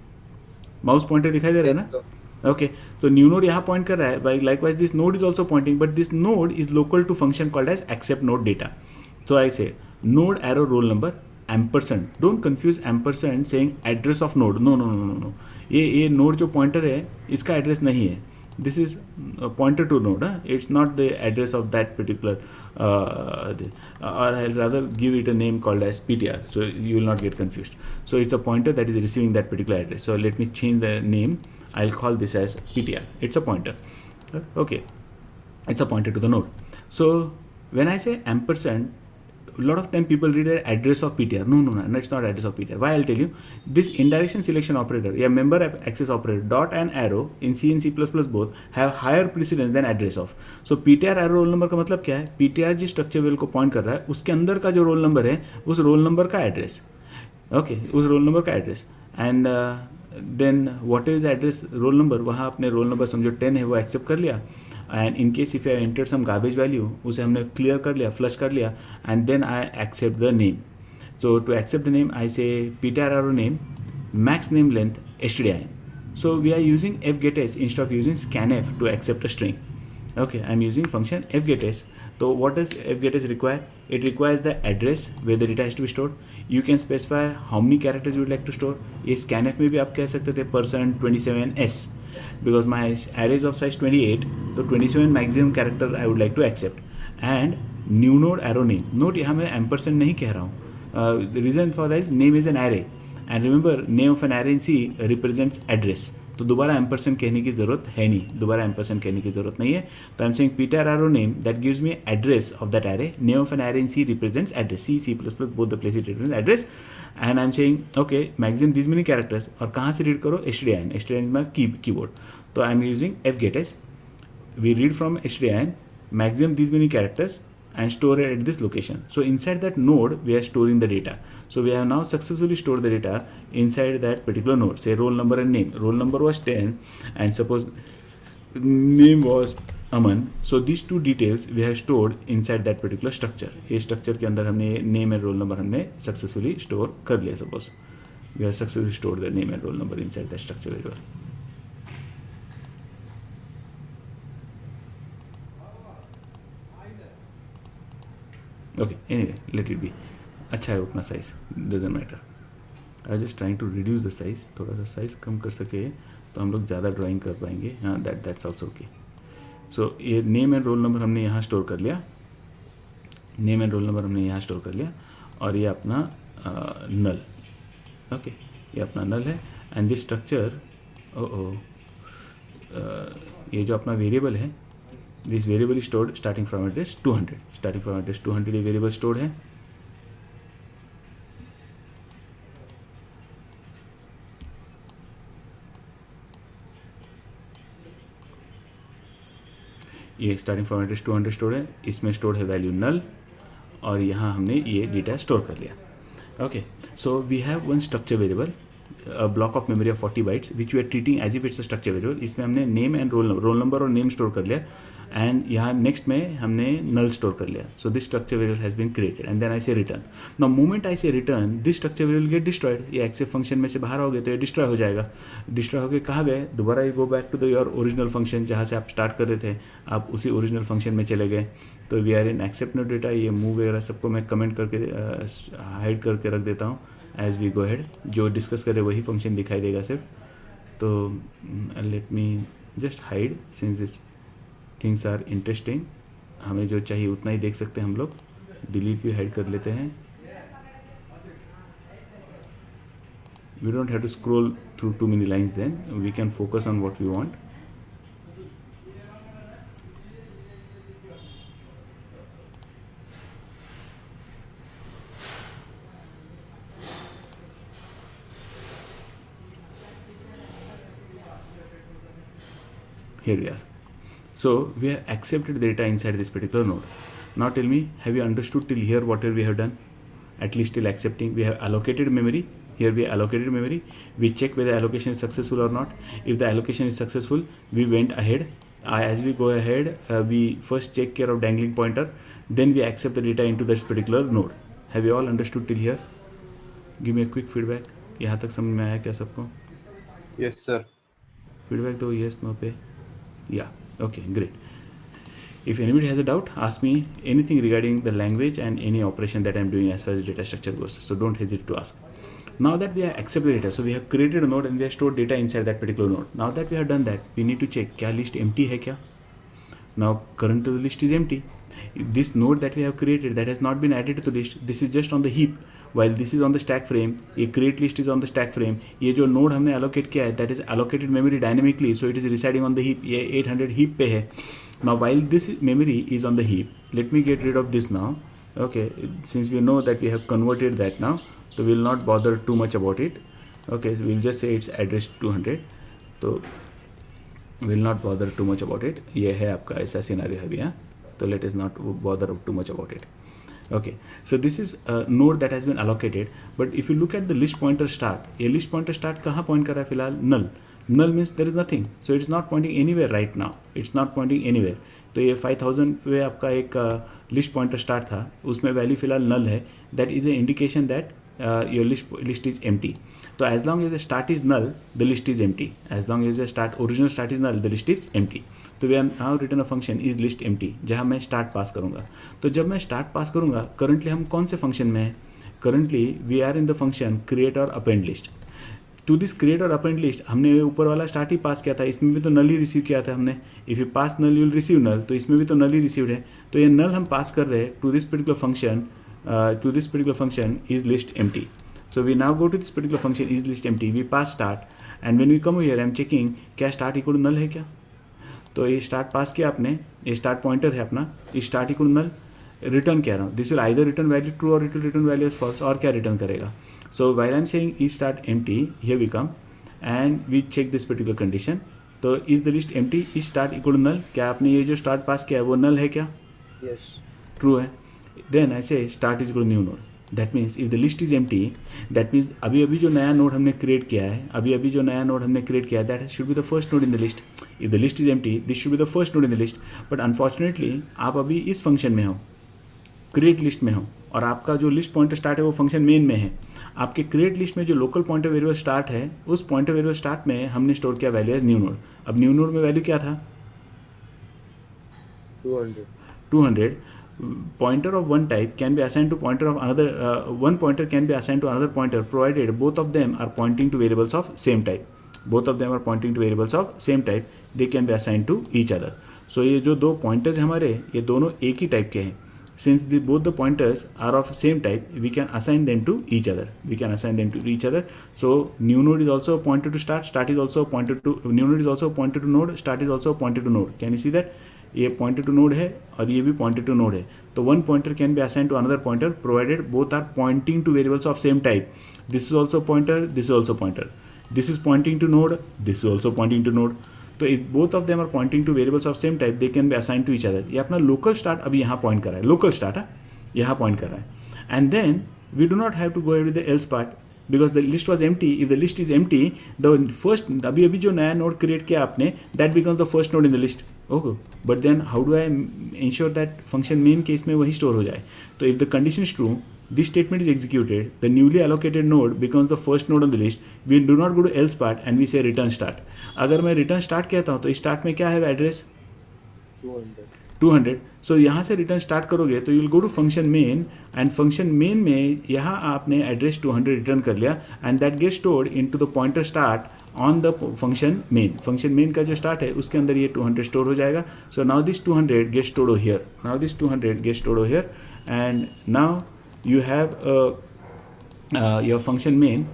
Mouse pointer दिखाई दे रहा है ना? Okay, so new node यहाँ point कर रहा है. By likewise this node is also pointing, but this node is local to function called as accept node data. So I say node arrow roll number ampersand. Don't confuse ampersand saying address of node. No. ये node जो pointer है इसका address नहीं है. This is a pointer to node. It's not the address of that particular or I'll rather give it a name called as PTR, so you will not get confused. So it's a pointer that is receiving that particular address. So let me change the name. I'll call this as PTR. It's a pointer. Okay, it's a pointer to the node. So when I say ampersand, a lot of time people read an address of PTR. No, it's not address of PTR. Why? I'll tell you. This indirection selection operator, yeah, member access operator, dot and arrow in C and C++ both have higher precedence than address of. So PTR arrow roll number का मतलब क्या है? PTR जिस structure variable को point कर रहा है उसके अंदर का जो roll number है उस roll number का address. Okay, उस roll number का address. And then what is address roll number? वहाँ आपने roll number समझो 10 है वो accept कर लिया. And in case if I entered some garbage value, उसे हमने clear कर लिया, flush कर लिया, and then I accept the name. So to accept the name, I say ptr arrow name, max name length, stdin. So we are using fgetS instead of using scanf to accept a string. Okay, I'm using function fgetS. So what does fgetS require? It requires the address where the data has to be stored. You can specify how many characters you would like to store. ये scanf में भी आप कह सकते थे %27s. Because my array is of size 28, so 27 maximum character I would like to accept. And new node arrow name. Note यहाँ मैं ampersand नहीं कह रहा हूँ. The reason for that is name is an array. And remember, name of an array in C represents address. तो दोबारा ampersand कहने की ज़रूरत है नहीं, दोबारा एम्परसेंड कहने की ज़रूरत नहीं है. तो I am saying peter arrow name that gives me address of that array. Name of an array in C represents address. C plus plus both the place it represents address. And I am saying okay maximum this many characters. और कहाँ से read करो? HDIN. HDIN is my keyboard. तो I am using fgetS. We read from HDIN maximum these many characters and store it at this location. So inside that node we are storing the data. So we have now successfully stored the data inside that particular node. Say roll number and name. Roll number was 10 and suppose name was Aman. So these two details we have stored inside that particular structure. ये structure के अंदर हमने name and roll number हमने successfully store कर लिया. Suppose we have successfully stored the name and roll number inside that structure as well. Okay, anyway, let it be. अच्छा है उतना size, doesn't matter. I just trying to reduce the size. थोड़ा सा size कम कर सके तो हम लोग ज़्यादा ड्राइंग कर पाएंगे. हाँ, दैट्स ऑल्सो ओके. सो ये नेम एंड रोल नंबर हमने यहाँ स्टोर कर लिया. नेम एंड रोल नंबर हमने यहाँ स्टोर कर लिया. और ये अपना नल. ओके, ये अपना नल है. एंड दिस स्ट्रक्चर, ये जो अपना वेरिएबल है, this variable is stored starting from address 200. Starting from address 200 ये variable stored है. ये starting from address 200 stored है. इसमें stored है value null और यहाँ हमने ये data store कर लिया. Okay, so we have one structure variable, a block of memory of 40 bytes which we are treating as if it's a structure variable. इसमें हमने name and roll number और name store कर लिया. And यहाँ next में हमने नल store कर लिया. So this structure variable has been created and then I say return. Now moment I say return this structure variable get destroyed. ये accept function में से बाहर हो गए तो ये डिस्ट्रॉय हो जाएगा. डिस्ट्रॉय होकर कहाँ गए? दोबारा you go back to the your original function जहाँ से आप स्टार्ट कर रहे थे. आप उसी ओरिजिनल फंक्शन में चले गए. तो we are in accept no data. ये मूव वगैरह सबको मैं कमेंट करके हाइड करके रख देता हूँ एज वी गो हेड. जो डिस्कस करे वही फंक्शन दिखाई देगा सिर्फ. तो let me just hide since this things are interesting. हमें जो चाहिए उतना ही देख सकते हैं हम लोग. डिलीट भी हाइड कर लेते हैं. We don't have to scroll through too many lines. Then we can focus on what we want. Here we are. So we have accepted the data inside this particular node. Now tell me, have you understood till here whatever we have done? At least till accepting, we have allocated memory. Here we allocated memory. We check whether allocation is successful or not. If the allocation is successful, we went ahead. As we go ahead, we first take care of dangling pointer. Then we accept the data into this particular node. Have you all understood till here? Give me a quick feedback. यहाँ तक समझ में आया क्या सबको? Yes, sir. Feedback दो yes no पे. Yeah. Okay, great. If anybody has a doubt, ask me anything regarding the language and any operation that I am doing as far as data structure goes. So don't hesitate to ask. Now that we have accepted data, so we have created a node and we have stored data inside that particular node. Now that we have done that, we need to check क्या list empty है क्या? Now current list is empty. This node that we have created that has not been added to the list, this is just on the heap. While this is on the stack frame, ये create list is on the stack frame. ये जो node हमने allocate किया है, that is allocated memory dynamically, so it is residing on the heap. ये 800 heap पे है. Now while this memory is on the heap, let me get rid of this now. Okay, since we know that we have converted that now, so we will not bother too much about it. Okay, so we will just say it's address 200. So we will not bother too much about it. ये है आपका ऐसा scenario है भी. So let us not bother too much about it. Okay, so this is a node that has been allocated. But if you look at the list pointer start, ये list pointer start कहाँ point कर रहा है फिलहाल? Null. Null means there is nothing. So it's not pointing anywhere right now. It's not pointing anywhere. तो ये 5000 पे आपका एक list pointer start था, उसमें value फिलहाल null है. That is an indication that your list is empty. So as long as the start is null, the list is empty. As long as the original start is null, the list is empty. तो we have now written a function is list empty जहाँ मैं start पास करूँगा. तो जब मैं start पास करूँगा, currently हम कौन से function में हैं? Currently we are in the function create or append list. To this create or append list हमने ऊपर वाला start ही पास किया था, इसमें भी तो null ही रिसीव किया था हमने. If you pass null you will receive null. तो इसमें भी तो null ही received है. तो ये null हम पास कर रहे हैं to this particular function is list empty. So we now go to this particular function is list empty. We pass start and when we come here I am checking क्या start equal to null है क्या, तो ये start pass किया आपने, ये start pointer है अपना, ये स्टार्ट इक्वल नल रिटर्न कह रहा हूँ, this will either return value true और it will return value as false, और क्या रिटर्न करेगा. So while I am saying e start empty, here we come and we check this particular condition. तो is the list empty, e start equal to null, क्या आपने ये जो start pass किया है वो नल है क्या, यस, ट्रू है. Then I say start is equal to new node. That means if the list is empty, that means अभी अभी जो नया नोड हमने क्रिएट किया है, अभी अभी जो नया नोड हमने क्रिएट किया है, that should be the first node in the list. If the list is empty, this should be the first node in the list. But unfortunately आप अभी इस फंक्शन में हो, क्रिएट लिस्ट में हो, और आपका जो लिस्ट पॉइंटर स्टार्ट है वो फंक्शन मेन में है. आपके क्रिएट लिस्ट में जो लोकल पॉइंटर वेरिएबल स्टार्ट है, उस पॉइंटर वेरिएबल स्टार्ट में हमने स्टोर किया वैल्यू एज न्यू नोड. अब न्यू नोड में वैल्यू क्या था, 200. 200. Pointer of one type can be assigned to pointer of another, one pointer can be assigned to another pointer provided both of them are pointing to variables of same type. Both of them are pointing to variables of same type, they can be assigned to each other. So ये जो दो pointers हैं हमारे, ये दोनों एक ही type के हैं. Since both the pointers are of same type, we can assign them to each other. We can assign them to each other. So new node is also a pointer to start. Start is also a pointer to new node is also a pointer to node. Start is also a pointer to node. Can you see that? ये pointer to node है और ये भी pointer to node है. तो one pointer can be assign to another pointer provided both are pointing to variables of same type. This is also pointer, this is also pointer. This is pointing to node, this is also pointing to node. तो if both of them are pointing to variables of same type, they can be assign to each other. ये अपना local start अभी यहाँ point कर रहा है, local start है यहाँ पॉइंट कर रहा है. And then we do not have to go with the else part, because the list was empty. If the list is empty, the first अभी अभी जो नया नोड क्रिएट किया आपने, that becomes the first node in the list. Okay, but then how do I ensure that function main case में वही store हो जाए. तो if the condition is true, this statement is executed, the newly allocated node becomes the first node on the list. We do not go to else part and we say return start. अगर मैं return start कहता हूँ तो start में क्या है address 200. सो यहाँ से रिटर्न स्टार्ट करोगे तो you will go to function main, and function main में यहाँ आपने एड्रेस 200 रिटर्न कर लिया, and that get stored into the pointer start on the function main. Function main का जो स्टार्ट है उसके अंदर ये 200 स्टोर हो जाएगा. So now this 200 get stored here, now this 200 get stored here, and now you have your function main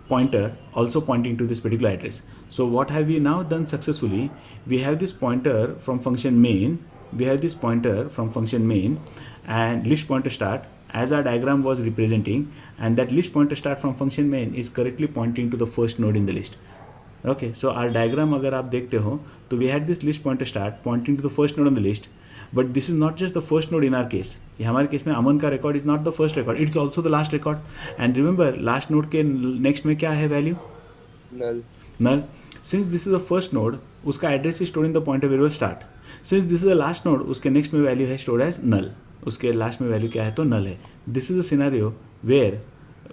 pointer also pointing to this particular address. So what have we now done successfully? We have this pointer from function main, we have this pointer from function main and list pointer start as our diagram was representing, and that list pointer start from function main is correctly pointing to the first node in the list. Okay, so our diagram अगर आप देखते हो तो we had this list pointer start pointing to the first node on the list, but this is not just the first node in our case. ये हमारे case में अमन का record is not the first record, it's also the last record. And remember last node के next में क्या है value, null. Since this is the first node, उसका address is stored in the pointer variable start. Since this is the last node, उसके next में value है stored as null, उसके last में वैल्यू क्या है तो नल है. This is the scenario where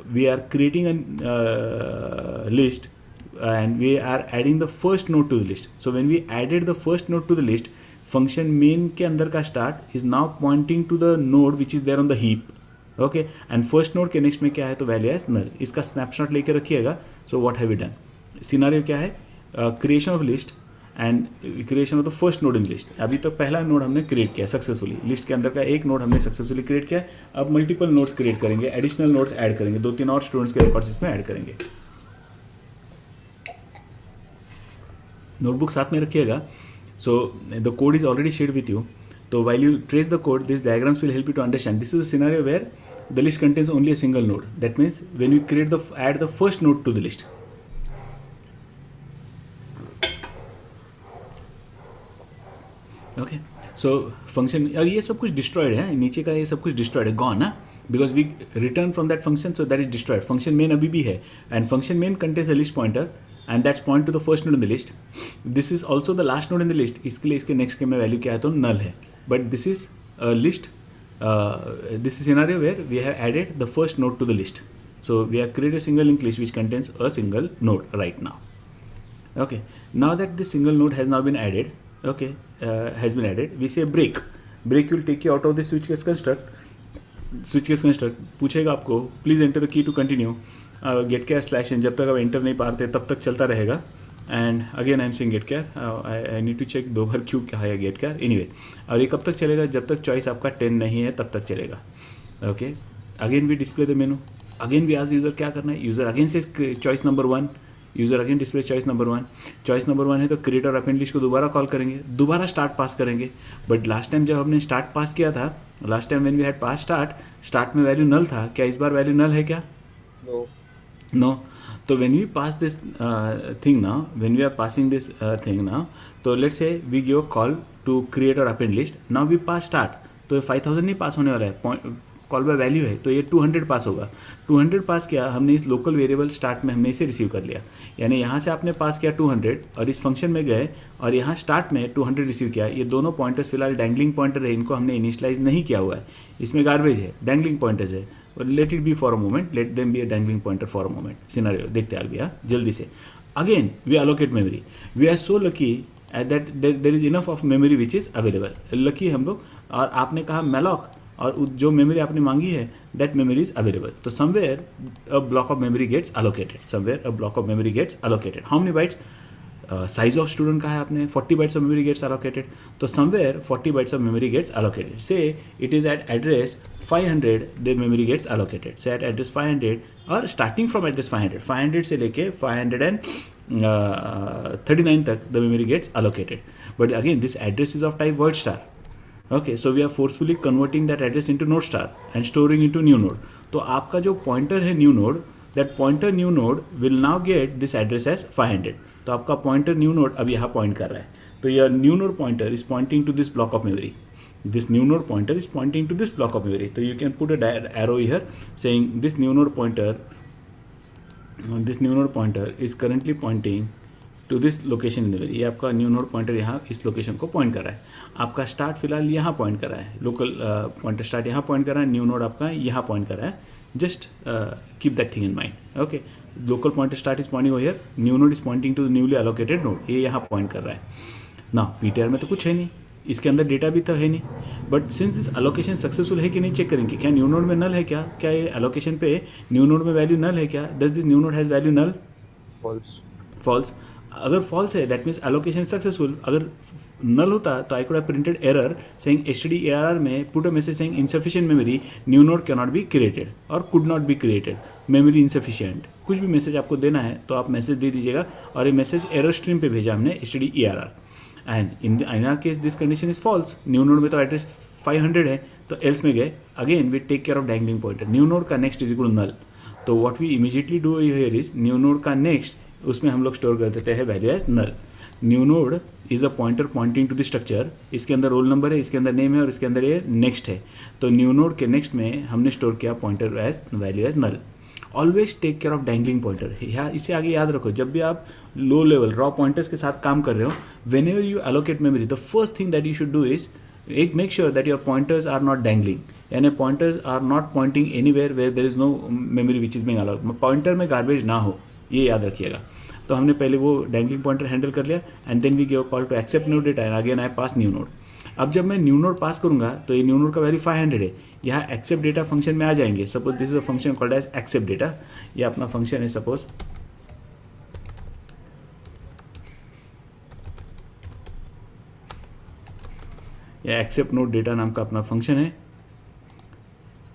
we are creating a list and we are adding the first node to the list. So when we added the first node to the list, function main के अंदर का start is now pointing to the node which is there on the heap. Okay, and first node के next में क्या है तो value is null. इसका snapshot लेके रखिएगा. So what have we done? Scenario क्या है, creation of list and creation of the first node in list. अभी तो पहला नोड हमने क्रिएट किया सक्सेसफुली, लिस्ट के अंदर का एक नोड हमने सक्सेसफुली क्रिएट किया. अब मल्टीपल नोड्स क्रिएट करेंगे, एडिशनल नोड्स ऐड करेंगे, 2-3 और स्टूडेंट्स के रिकॉर्ड्स इसमें ऐड करेंगे. नोटबुक साथ में रखिएगा. So the code is already shared with you. तो while you trace the code, this diagrams will help you to understand. This is a scenario where the list contains only a single node. That means when you create the add the first node to the list. Okay, so function, और ये सब कुछ destroyed है, नीचे का ये सब कुछ डिस्ट्रॉयड है, गॉन है, because we return from that function, so that is destroyed. Function main अभी भी है, and function main contains a list pointer and that's point to the first node in the list. This is also the last node in the list, इसके लिए इसके next के में value क्या है तो null है. But this is a list, this is scenario where we have added the first node to the list. So we have created a single linked list which contains a single node right now. Okay, now that this single node has now been added, okay, has been added, we say break. Break will take you out of the switch case construct. Switch case construct पूछेगा आपको please enter the key to continue. गेट केयर slash n, जब तक आप enter नहीं पाते तब तक चलता रहेगा. And again I am saying गेट केयर, आई नीड टू चेक 2 बार क्यों क्या है गेट केयर. एनीवे, और ये कब तक चलेगा, जब तक चॉइस आपका 10 नहीं है तब तक चलेगा. Okay, again we display the menu, again we ask user क्या करना है, user again say choice number 1 user again display choice number 1, choice number 1 है तो क्रिएट और अपेंड लिस्ट को दोबारा कॉल करेंगे, दोबारा स्टार्ट पास करेंगे। बट लास्ट टाइम जब हमने स्टार्ट पास किया था, last time when we had pass start में वैल्यू नल था, क्या इस बार वैल्यू नल है क्या? नो। तो when we pass this thing now, when we are passing this thing now, तो let's say we give a call to create or append list, now we pass start, तो ये 5000 नहीं पास होने वाला है, कॉल बाय वैल्यू है, तो ये 200 पास होगा। 200 पास किया हमने, इस लोकल वेरिएबल स्टार्ट में हमने इसे रिसीव कर लिया, यानी यहाँ से आपने पास किया 200 और इस फंक्शन में गए और यहाँ स्टार्ट में 200 रिसीव किया। ये दोनों पॉइंटर्स फिलहाल डैंगलिंग पॉइंटर है, इनको हमने इनिशियलाइज नहीं किया हुआ है, इसमें गार्बेज है, डैंगलिंग पॉइंटर्स है। Let it be for a moment, let them be a dangling pointer for a moment scenario. देखते हैं भैया जल्दी से। Again we allocate memory, we are so lucky that there is enough of memory which is available. Lucky हम लोग, और आपने कहा मेलॉक, और जो मेमोरी आपने मांगी है दैट मेमोरी इज अवेलेबल। तो somewhere a block of memory gets allocated, somewhere a block of memory gets allocated. How many bytes? Size of student कहा है आपने, 40 bytes of memory gets allocated, तो somewhere 40 bytes of memory gets allocated. Say it is at address 500 the memory gets allocated, say at address 500 और starting from address 500 से लेके 539 तक the memory gets allocated. But again this address is of type word star. Okay, so we are forcefully converting that address into node star and storing into new node. तो आपका जो pointer है new node, that pointer new node will now get this address as 500. तो आपका pointer new node अब यहाँ point कर रहा है, तो your new node pointer is pointing to this block of memory. This new node pointer is pointing to this block of memory. So you can put a arrow here saying this new node pointer is currently pointing to this location in the memory. ये आपका new node pointer यहाँ इस location को point कर रहा है। आपका start फिलहाल यहाँ पॉइंट कर रहा है, लोकल पॉइंटर स्टार्ट यहाँ पॉइंट कर रहा है, न्यू नोड आपका यहाँ पॉइंट कर रहा है। Just keep that thing in mind. Okay, local pointer start is pointing over here, new node is pointing to the newly allocated node, ये यहाँ पॉइंट कर रहा है ना। पीटीआर में तो कुछ है नहीं, इसके अंदर डेटा भी तो है नहीं, but since this allocation successful है कि नहीं चेक करेंगे, क्या न्यू नोड में नल है, क्या ये एलोकेशन पे न्यू नोड में वैल्यू नल है क्या? Does this new node has value null? False. अगर फॉल्स है दैट मीन्स एलोकेशन सक्सेसफुल। अगर नल होता तो I could have printed error saying stdarr में put a message saying insufficient memory, new node can not be created और could not be created, memory insufficient. कुछ भी message आपको देना है तो आप मैसेज दे दीजिएगा, और ये मैसेज एरर स्ट्रीम पे भेजा हमने stdarr, and in our case this condition is false. New node में तो एड्रेस 500 है, तो एल्स में गए, again we take care of dangling pointer, new node का नेक्स्ट इज इक्वल नल। तो what we immediately do here is new node का next, उसमें हम लोग स्टोर कर देते हैं value as null. New node is a pointer pointing to the structure, इसके अंदर रोल नंबर है, इसके अंदर नेम है और इसके अंदर ये नेक्स्ट है, तो न्यू नोड के नेक्स्ट में हमने स्टोर किया pointer as value as null. Always take care of dangling pointer, इसे आगे याद रखो, जब भी आप लो लेवल रॉ पॉइंटर्स के साथ काम कर रहे हो, whenever you allocate memory, the first thing that you should do is make sure that your pointers are not dangling, यानी pointers are not pointing anywhere where there is no memory which is being allowed, pointer में garbage ना हो, ये याद रखिएगा। तो हमने पहले वो डैंगलिंग पॉइंटर हैंडल कर लिया, and then we give a call to accept new data and again I pass new node. अब जब मैं न्यू नोड पास करूंगा तो ये न्यू नोड का वैल्यू 500 है, यहाँ एक्सेप्ट डेटा फंक्शन में आ जाएंगे। Suppose this is a function called as accept data, ये अपना फंक्शन है, सपोज या एक्सेप्ट नोड डेटा नाम का अपना फंक्शन है,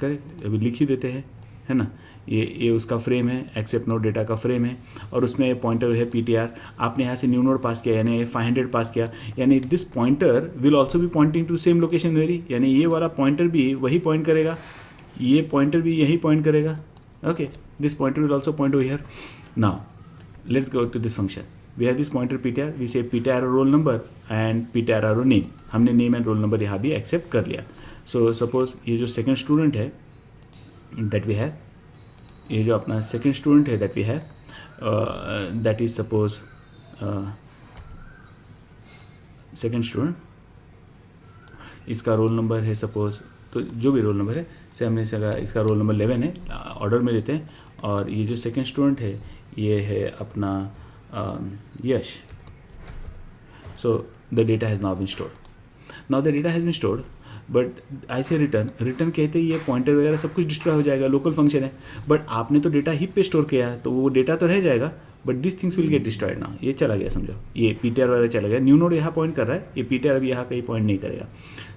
करेक्ट, अभी लिख ही देते हैं, है ना। ये उसका फ्रेम है, एक्सेप्ट नोड डेटा का फ्रेम है, और उसमें पॉइंटर है पीटीआर। आपने यहाँ से न्यू नोड पास किया, यानी 500 पास किया, यानी this pointer will also be pointing to same location very, यानी ये वाला पॉइंटर भी वही पॉइंट करेगा, ये पॉइंटर भी यही पॉइंट करेगा। Okay, this pointer will also point over here. Now let's go to this function, we have this pointer PTR, we say PTR roll number and PTR name, हमने name and roll number यहाँ भी accept कर लिया। So suppose ये जो second student है that we have, ये जो अपना सेकेंड स्टूडेंट है that we have, that is suppose second student, इसका रोल नंबर है सपोज, तो जो भी रोल नंबर है से हमने इसका रोल नंबर 11 है, ऑर्डर में लेते हैं। और ये जो सेकेंड स्टूडेंट है ये है अपना Yash. So the data has now been stored, now the data has been stored, but I say return कहते ही ये पॉइंटर वगैरह सब कुछ डिस्ट्रॉय हो जाएगा, लोकल फंक्शन है, बट आपने तो डेटा हीप पे स्टोर किया है, तो वो डेटा तो रह जाएगा, but this things will get destroyed ना। ये चला गया, समझो, ये पीटीआर वगैरह चला गया, न्यू नोड यहाँ पॉइंट कर रहा है, ये पीटीआर अभी यहाँ कहीं पॉइंट नहीं करेगा।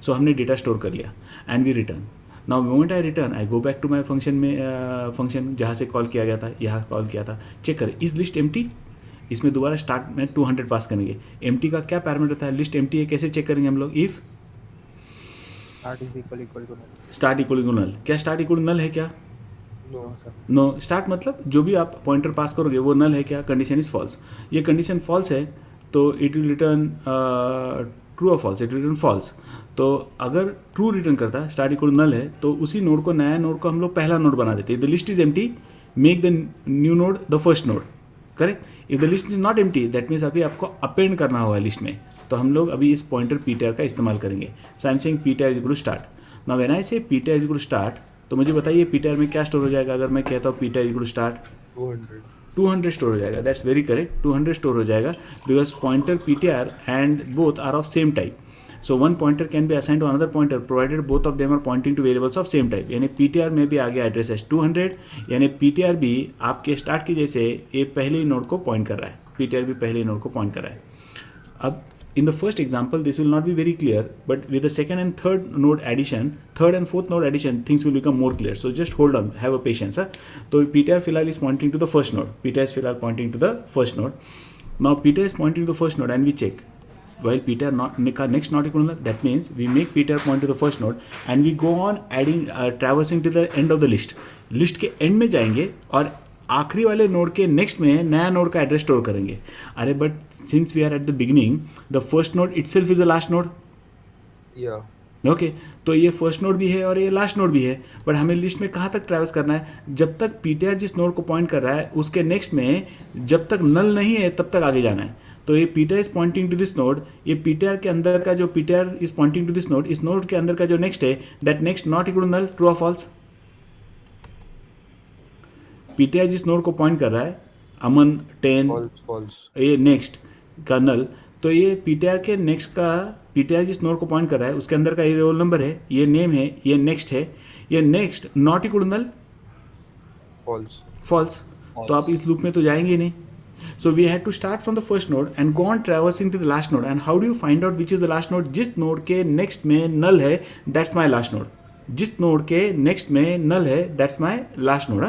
सो हमने डेटा स्टोर कर लिया and we return. Now moment I return, I go back to my function में, फंक्शन जहाँ से कॉल किया गया था, यहाँ कॉल किया था, चेक करें, इज लिस्ट एम्प्टी, इसमें दोबारा स्टार्ट में 200 पास करेंगे। एम्प्टी का क्या पैरामीटर था, लिस्ट एम्प्टी है, कैसे चेक करेंगे हम लोग, if start is equal to null. Start equal to null. क्या स्टार्ट इक्वल नल है क्या? No sir. नो। स्टार्ट मतलब जो भी आप पॉइंटर पास करोगे वो नल है क्या? Condition is false. ये कंडीशन फॉल्स है तो इट विल रिटर्न ट्रू और false, it will return false. तो अगर ट्रू रिटर्न करता स्टार्ट इक्वल नल है तो उसी नोड को, नया नोड को हम लोग पहला नोड बना देते। The list is empty, make the new node the first node, correct. If the list is not empty that means अभी आपको अपेंड करना होगा लिस्ट में, तो हम लोग अभी इस पॉइंटर पीटीआर का इस्तेमाल करेंगे। So I am saying PTR is equal to start. Now when I say PTR is equal to start, तो मुझे बताइए पीटीआर में क्या स्टोर हो जाएगा अगर मैं कहता हूँ PTR equal to start? 200 store हो जाएगा। दैट्स वेरी करेक्ट, 200 स्टोर हो जाएगा because pointer PTR and both are of same type. So one pointer can be assign to another pointer provided both of them are pointing to variables of same type. यानी PTR में भी आ गया address as 200, यानी PTR भी आपके start की जैसे ये पहले ही नोड को पॉइंट कर रहा है, पीटीआर भी पहले ही नोड को पॉइंट कर रहा है। अब in the first example this will not be very clear, but with the second and third node addition, third and fourth node addition, things will become more clear. So just hold on, have a patience. So ptr फिलहाल is pointing to the first node, ptr is फिलहाल pointing to the first node. Now ptr is pointing to the first node and we check while ptr next not equal to null, that means we make ptr point to the first node and we go on adding traversing to the end of the list. List के end में जाएंगे और आखिरी वाले node के next में नया node का एड्रेस स्टोर करेंगे। अरे but since we are at the beginning the first node itself is a last node. Okay, तो ये फर्स्ट नोड भी है और ये लास्ट नोड भी है, बट हमें लिस्ट में कहाँ तक ट्रैवर्स करना है? जब तक पीटीआर जिस नोड को पॉइंट कर रहा है उसके नेक्स्ट में जब तक नल नहीं है तब तक आगे जाना है। तो ये PTR is pointing to this node, ये पीटीआर के अंदर का जो PTR is pointing to this node, इस नोड के अंदर का जो नेक्स्ट है that next not equal to null, true और फॉल्स। पीटीआर जिस नोड को पॉइंट कर रहा है अमन 10 ये नेक्स्ट का नल, तो ये पीटीआर के नेक्स्ट का, पीटीआर जिस नोड को पॉइंट कर रहा है उसके अंदर का ये रोल नंबर है, ये नेम है, ये नेक्स्ट है, ये next not equal null, false. तो आप इस लूप में तो जाएंगे नहीं। So we had to start from the first node and go on traversing to the last node. And how do you find out which is the last node? जिस node के next में null है that's my last node, जिस node के next में null है that's my last node,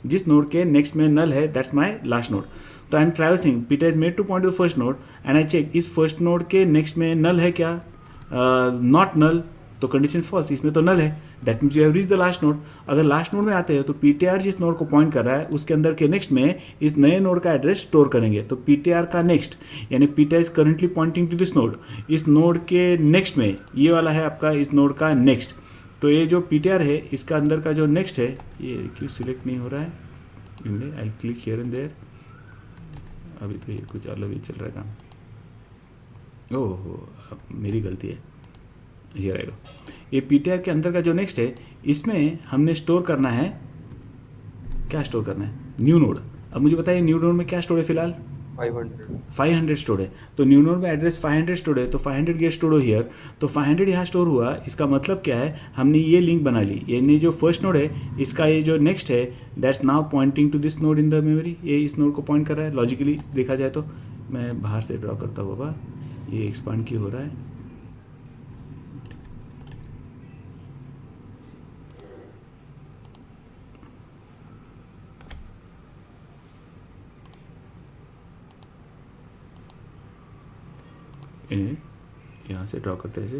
जिस node के नेक्स्ट में नल है दैट्स माई लास्ट नोड। तो I am traversing, PTR is made to point to first node and I check इस फर्स्ट नोड के नेक्स्ट में नल है क्या? नॉट नल, तो कंडीशन फॉल्स, इसमें तो नल है, that means you have reach the last node. अगर लास्ट नोड में आते हैं तो पीटीआर जिस नोड को पॉइंट कर रहा है उसके अंदर के नेक्स्ट में इस नए नोड का एड्रेस स्टोर करेंगे। तो पीटीआर का नेक्स्ट यानी PTR is currently pointing to this node, इस नोड के नेक्स्ट में ये वाला है आपका इस नोड का नेक्स्ट। तो ये जो पीटीआर है इसका अंदर का जो नेक्स्ट है, ये क्यों सिलेक्ट नहीं हो रहा है? I click here and there, अभी तो ये कुछ अलग ही चल रहा है काम। ओह मेरी गलती है, हियर आएगा। ये पीटीआर के अंदर का जो नेक्स्ट है इसमें हमने स्टोर करना है, क्या स्टोर करना है? New node. अब मुझे बताइए न्यू नोड में क्या स्टोर है फिलहाल? 500 स्टोर है। तो न्यू नोड में एड्रेस 500 स्टोर है, तो 500 गेट स्टोर हो हियर। तो 500 यहाँ स्टोर हुआ, इसका मतलब क्या है? हमने ये लिंक बना ली, यानी जो फर्स्ट नोड है इसका ये जो नेक्स्ट है that's now pointing to this node in the memory, ये इस नोड को पॉइंट कर रहा है। लॉजिकली देखा जाए तो मैं बाहर से ड्रॉ करता हूँ बाबा, ये एक्सपांड क्यों हो रहा है? इन्हें यहाँ से ड्रॉ करते हैं ऐसे,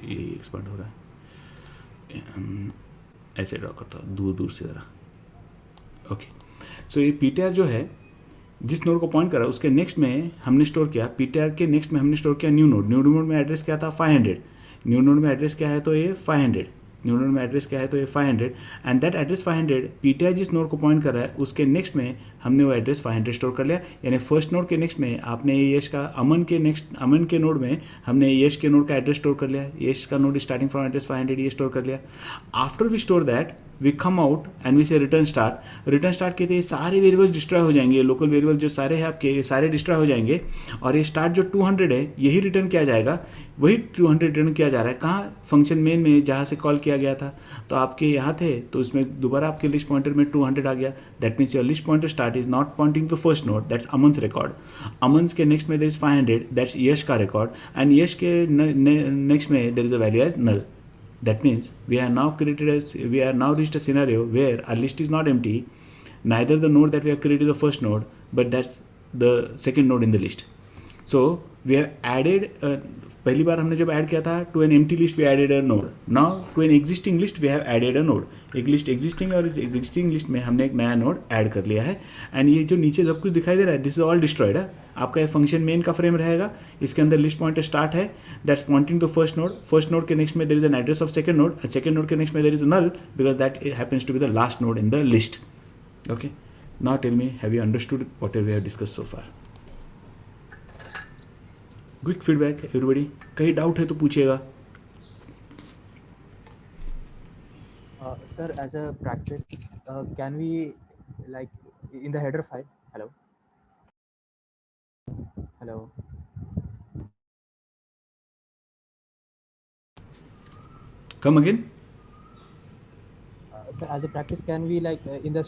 ये एक्सपांड हो रहा है, ऐसे ड्रॉ करता हूँ दूर दूर से ज़रा। ओके, सो ये पीटीआर जो है जिस नोड को पॉइंट करा उसके नेक्स्ट में हमने स्टोर किया, पीटीआर के नेक्स्ट में हमने स्टोर किया न्यू नोड। न्यू नोड में एड्रेस क्या था? 500। न्यू नोड में एड्रेस क्या है? तो ये 500। न्यू नोड में एड्रेस क्या है? तो ये 500 एंड दैट एड्रेस 500 पीटीआर जिस नोड को पॉइंट कर रहा है उसके नेक्स्ट में हमने वो एड्रेस 500 स्टोर कर लिया। यानी फर्स्ट नोड के नेक्स्ट में आपने यश का अमन के नोड में हमने यश के नोड का एड्रेस स्टोर कर लिया, यश का नोड स्टार्टिंग फ्रॉम एड्रेस 500 ये स्टोर कर लिया। After we store that we come out and we say return start. Return start कहते हैं सारे वेरिएबल्स डिस्ट्रॉय हो जाएंगे, लोकल वेरिएबल जो सारे हैं आपके सारे डिस्ट्रॉय हो जाएंगे और ये स्टार्ट जो 200 है यही रिटर्न किया जाएगा, वही 200 रिटर्न किया जा रहा है। कहाँ? फंक्शन मेन में जहाँ से कॉल किया गया था। तो आपके यहाँ थे तो उसमें दोबारा आपके लिस्ट पॉइंटर में 200 आ गया, that means your list pointer start is not pointing to first node, that's Aman's record. Aman's के नेक्स्ट में देयर इज 500, दैट्स यश का रिकॉर्ड एंड यश के नेक्स्ट में there is a value as null. That means we are now reached a scenario where our list is not empty, neither the node that we have created is the first node, but that's the second node in the list. So we have added पहली बार हमने जब add किया था to an empty list we added a node. Now to an existing list we have added a node. एक list existing है और इस existing list में हमने एक नया नोड ऐड कर लिया है. एंड ये जो नीचे सब कुछ दिखाई दे रहा है दिस इज ऑल डिस्ट्रॉयड है. आपका ये फंक्शन मेन का फ्रेम रहेगा. इसके अंदर लिस्ट पॉइंटर स्टार्ट है that's pointing to first node. First node के नेक्स्ट में there is an address of second node and second node के नेक्स्ट में there is a null because that happens to be the last node in the list. Okay, now tell me have you understood what we have discussed so far? Quick feedback everybody. कहीं doubt है तो पूछिएगा. Sir, as a practice, can we, like, in the header file? Hello. Come again. Sir, as a practice, can we, like, in the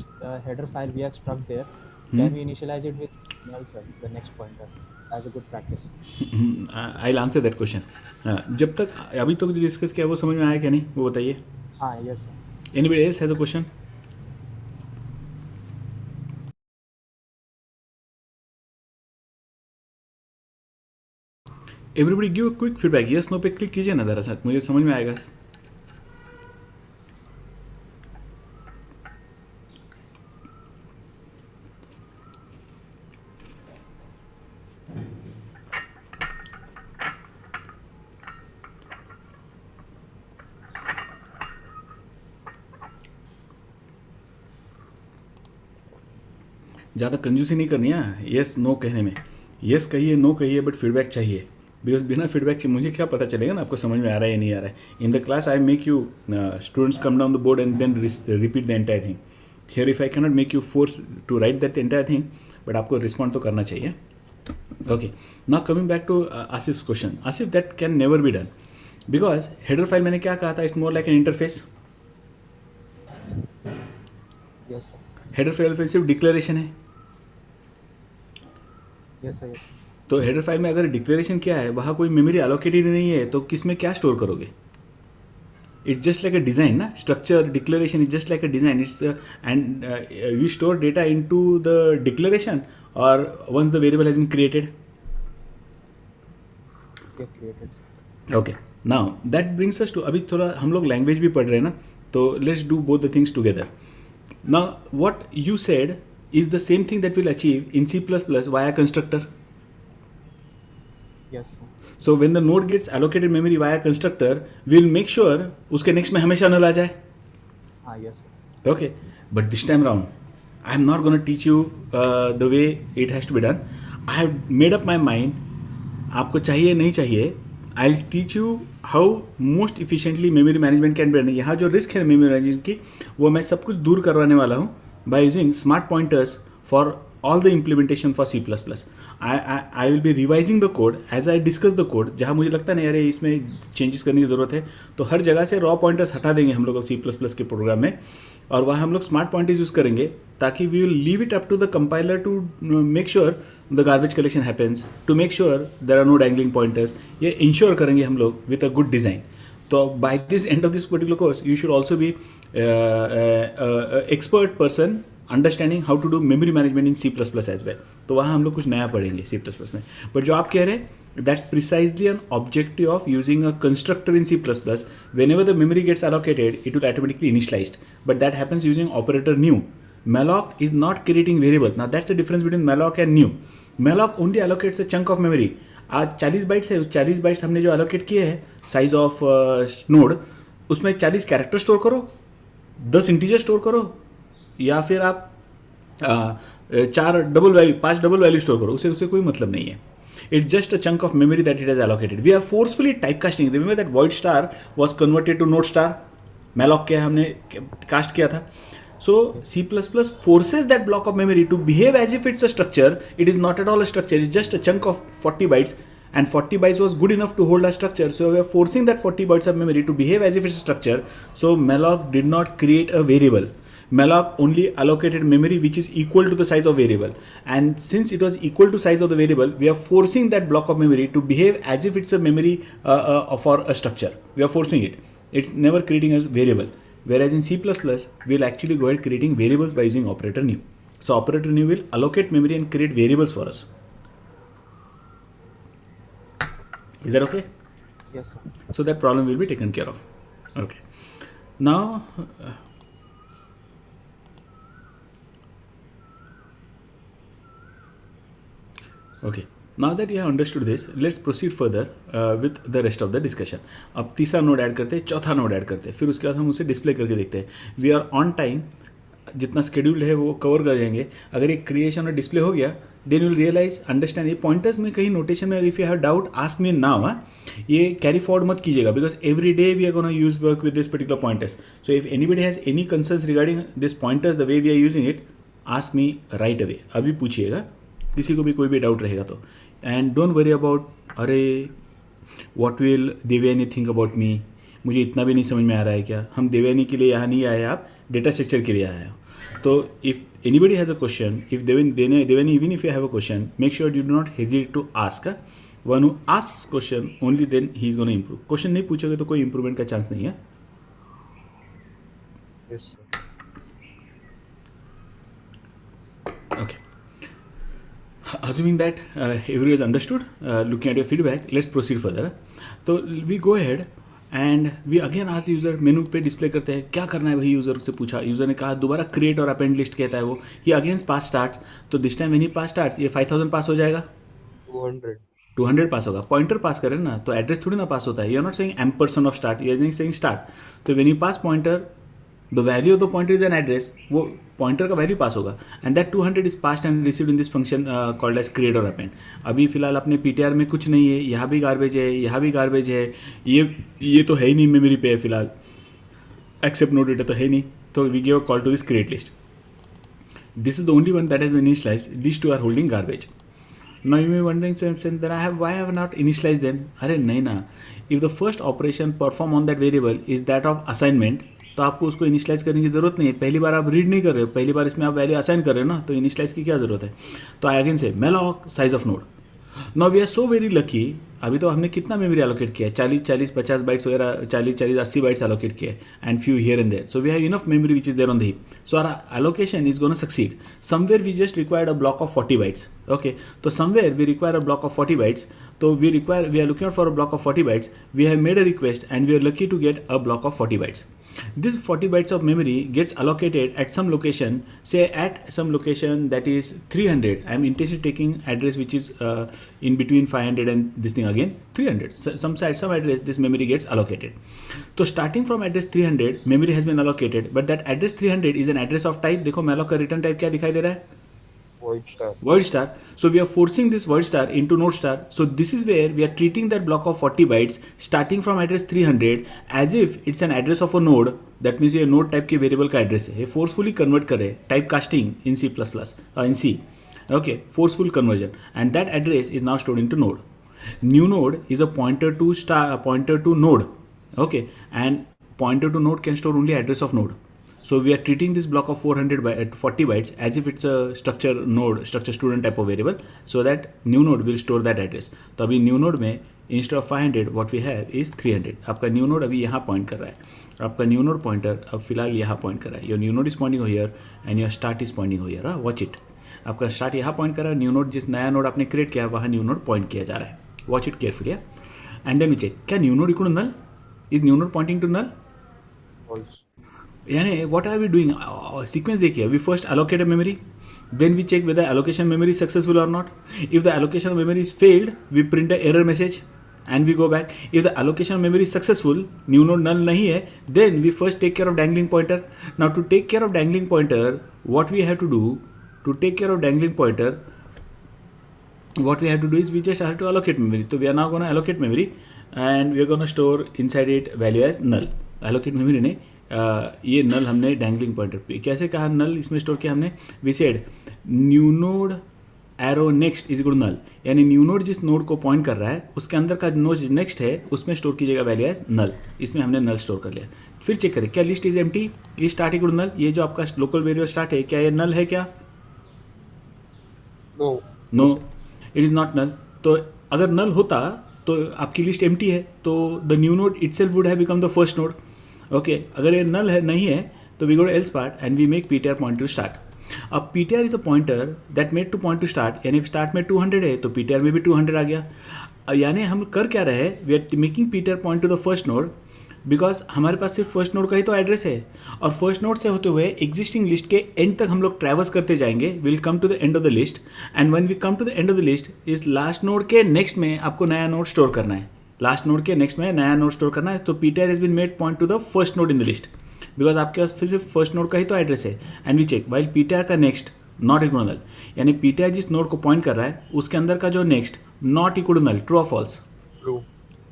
header file we have struck there, can we initialize it with null, sir, the next pointer, as a good practice? I'll answer that question. जब तक अभी तक जो discuss किया वो समझ में आया क्या नहीं वो बताइए. हाँ, yes sir. Anybody else has a question? Everybody give a quick feedback. Yes no पे क्लिक कीजिए ना जरा सा, मुझे समझ में आएगा. ज़्यादा कंजूसी नहीं करनी है येस नो कहने में. येस कहिए नो कहिए बट फीडबैक चाहिए. बिकॉज बिना फीडबैक के मुझे क्या पता चलेगा ना आपको समझ में आ रहा है या नहीं आ रहा है. In the class I make you students come down the board and then repeat the entire thing. Here if I cannot make you force to write that entire thing but आपको रिस्पॉन्ड तो करना चाहिए. Okay, now coming back to Asif question. Asif that can never be done because header file मैंने क्या कहा था it's more like an interface. Yes sir. Header file सिर्फ declaration है. Yes sir. Yes sir. तो हेडर फाइल में अगर डिक्लेरेशन क्या है वहाँ कोई मेमोरी एलोकेटेड नहीं है तो किस में क्या स्टोर करोगे. It's just like a design ना. Structure declaration is just like a design. It's and you store data into the declaration और once the variable has been created. Get created, sir. Okay, now that brings us to अभी थोड़ा हम लोग language भी पढ़ रहे हैं ना तो let's do both the things together. Now what you said is the same thing that we'll achieve in C++ via constructor. Yes sir. So when the node gets allocated memory via constructor, we'll make sure उसके next में हमेशा null आ जाए. हाँ, yes sir. Okay, but this time round, I'm not going to teach you the way it has to be done. I have made up my mind. आपको चाहिए नहीं चाहिए. I'll teach you how most efficiently memory management can be done. यहाँ जो risk है memory management की वो मैं सब कुछ दूर करवाने वाला हूँ by using smart pointers for all the implementation for C++. I will be revising the code as I discuss the code. जहाँ मुझे लगता नहीं अरे इसमें changes करने की ज़रूरत है तो हर जगह से raw pointers हटा देंगे हम लोग C++ के प्रोग्राम में और वहाँ हम लोग smart pointers यूज़ करेंगे ताकि we will leave it up to the compiler to make sure the garbage collection happens, to make sure there are no dangling pointers. ये ensure करेंगे हम लोग with a good design. So by this end of this particular course, you should also be expert person understanding how to do memory management in C++ as well. तो वहाँ हम लोग कुछ नया पढ़ेंगे C++ में. But जो आप कह रहे हैं that's precisely an objective of using a constructor in C++. Whenever the memory gets allocated, it will automatically initialized. But that happens using operator new. Malloc is not creating variable. Now that's the difference between malloc and new. Malloc only allocates a chunk of memory. आज 40 bytes है. 40 bytes हमने जो allocate किए हैं size of node उसमें 40 character store करो, 10 integer store करो या फिर आप 5 डबल वैल्यू स्टोर करो. उसे कोई मतलब नहीं है. It's just a chunk of memory that it has allocated. We are forcefully typecasting. Remember that void star was converted to node star. malloc के हमने कास्ट किया था. So C++ forces that block of memory to behave as if it's a structure. It is not at all a structure. It's just a chunk of 40 bytes. And 40 bytes was good enough to hold a structure. So we are forcing that 40 bytes of memory to behave as if it's a structure. So malloc did not create a variable. Malloc only allocated memory which is equal to the size of variable. And since it was equal to size of the variable, we are forcing that block of memory to behave as if it's a memory for a structure. We are forcing it. It's never creating a variable. Whereas in C++, we'll actually go ahead creating variables by using operator new. So operator new will allocate memory and create variables for us. Is that okay? Yes, sir. So that problem will be taken care of. Okay. Now, okay. Now that you have understood this, let's proceed further with the rest of the discussion. अब तीसरा node add करते हैं, चौथा node add करते हैं, फिर उसके बाद हम उसे डिस्प्ले करके देखते हैं. वी आर ऑन टाइम, जितना स्केड्यूल्ड है वो कवर कर जाएंगे. अगर एक क्रिएशन और डिस्प्ले हो गया, then you will realise understand. ये पॉइंटर्स में कहीं नोटेशन में if you have doubt ask me now. ये कैरी फॉरवर्ड मत कीजिएगा, because every day we are gonna use work with this particular pointers. So if anybody has any concerns regarding this pointers the way we are using it, ask me right away. अभी पूछिएगा, किसी को भी कोई भी doubt रहेगा तो. And don't worry about अरे what will Devyani think about me, मुझे इतना भी नहीं समझ में आ रहा है क्या. हम देवयानी के लिए यहाँ नहीं आए, आप डेटा स्ट्रक्चर के लिए आए हो. So if anybody has a question, if Devani, even if you have a question, make sure you do not hesitate to ask. One who asks question, only then he is going to improve. Question नहीं पूछोगे तो कोई improvement का chance नहीं है. Yes, sir. Okay. Assuming that everyone has understood, looking at your feedback, let's proceed further. So we go ahead and we again ask user menu पे display करते हैं. क्या करना है वही यूज़र से पूछा. यूज़र ने कहा दोबारा क्रिएट और अपेंड लिस्ट कहता है वो. ही अगेन पास स्टार्ट्स. तो this time when he pass starts, ये 5000 पास हो जाएगा, 200 पास होगा. पॉइंटर पास करें ना, तो एड्रेस थोड़ी ना पास होता है. You are not saying ampersand of start, you are saying start. तो when you pass pointer, the value of the pointer is an address, वो पॉइंटर का वैल्यू पास होगा. And that 200 is passed and received in this function called as create और append. अभी फिलहाल अपने PTR में कुछ नहीं है, यहाँ भी गार्बेज है, यहाँ भी गार्बेज है. ये तो है ही नहीं मेमोरी पे फिलहाल, एक्सेप्ट नो डेटा तो है नहीं. तो we give a call to this create list. This is the only one that has been initialised. This two are holding garbage. Now you may be wondering, why I have not initialized them? अरे नहीं ना. If the first operation perform on that variable is that of assignment, तो आपको उसको initialise करने की जरूरत नहीं है. पहली बार आप रीड नहीं कर रहे हो, पहली बार इसमें आप वैल्यू असाइन कर रहे हो ना, तो इनिशियलाइज की क्या जरूरत है. तो I again say malloc size of node. Now we are so very lucky. अभी तो हमने कितना मेमोरी एलोकेट किया है, 40-50 बाइट्स वगैरह, 40-80 बाइट्स एलोकेट किया है, and few here and there. So we have enough memory which is there on the heap. So our allocation is gonna succeed. Somewhere we just required a block of 40 bytes. Okay, तो somewhere we require a block of 40 bytes. तो we are looking for a block of 40 bytes. We have made a request and we are lucky to get a block of 40 bytes. This 40 bytes of memory gets allocated at some location, say at some location that is 300. I am intentionally taking address which is in between 500 and this thing again 300. So, some address this memory gets allocated. So starting from address 300, memory has been allocated, but that address 300 is an address of type. देखो malloc का return type क्या दिखाई दे रहा है? Void star. So we are forcing this void star into node star. So this is where we are treating that block of 40 bytes starting from address 300 as if it's an address of a node. That means ये node type के variable का address है. ये forcefully convert करे, type casting in C++ in C. Okay, forceful conversion, and that address is now stored into node. New node is a pointer to node. Okay, and pointer to node can store only address of node. So we are treating this block of 40 bytes as if it's a structure student type of variable, so that new node will store that address. तो अभी new node में instead of 500 what we have is 300. आपका new node अभी यहाँ point कर रहा है. आपका new node pointer अब फिलहाल यहाँ point कर रहा है. Your new node is pointing here and your start is pointing here. Watch it. आपका start यहाँ point कर रहा है. New node जिस नया node आपने create किया वहाँ new node point किया जा रहा है. Watch it carefully. And then we check. क्या new node equal to null? Is new node pointing to null? False. यानी what are we doing? Sequence देखिए. We first allocate a memory, then we check whether allocation memory is successful or not. If the allocation of memory is failed, we print an error message and we go back. If the allocation of memory is successful, new node null नहीं है, then we first take care of dangling pointer. Now to take care of dangling pointer, what we have to do to take care of dangling pointer, what we have to do is we just have to allocate memory. So we are now going to allocate memory and we are going to store inside it value as null. Allocate memory ने ये नल हमने dangling pointer पे कैसे कहा नल इसमें store किया हमने. We said new node arrow next is equal to null, यानी न्यू नोड जिस नोड को पॉइंट कर रहा है उसके अंदर का नोड नेक्स्ट है उसमें स्टोर कीजिएगा वैल्यू एज नल. इसमें हमने नल स्टोर कर लिया. फिर चेक करें क्या list is empty, is start equal to null. ये जो आपका लोकल वेरिएबल स्टार्ट है क्या ये नल है क्या? No, it is not null. तो अगर नल होता तो आपकी लिस्ट एम्प्टी है, तो the new node itself would have become the first node. Okay, अगर ये नल है नहीं है तो we go to else part and we make ptr point to start. अब PTR is a pointer that made to point to start, यानी start में 200 है तो PTR में भी 200 आ गया। यानी हम कर क्या रहे हैं, we are making PTR point to the first node, because हमारे पास सिर्फ फर्स्ट नोड का ही तो एड्रेस है, और फर्स्ट नोड से होते हुए एग्जिस्टिंग लिस्ट के एंड तक हम लोग ट्रैवर्स करते जाएंगे, will come to the end of the list, and when we come to the end of the list, इस लास्ट नोड के नेक्स्ट में आपको नया नोड स्टोर करना है, लास्ट नोड के नेक्स्ट में नया नोड स्टोर करना है। तो PTR has been made point to the first node in the list, because आपके पास फिर सिर्फ फर्स्ट नोड का ही तो एड्रेस है। And we check while PTR का नेक्स्ट नॉट इक्वल नल, यानी PTR जिस नोड को पॉइंट कर रहा है उसके अंदर का जो next not equal null, true और फॉल्स,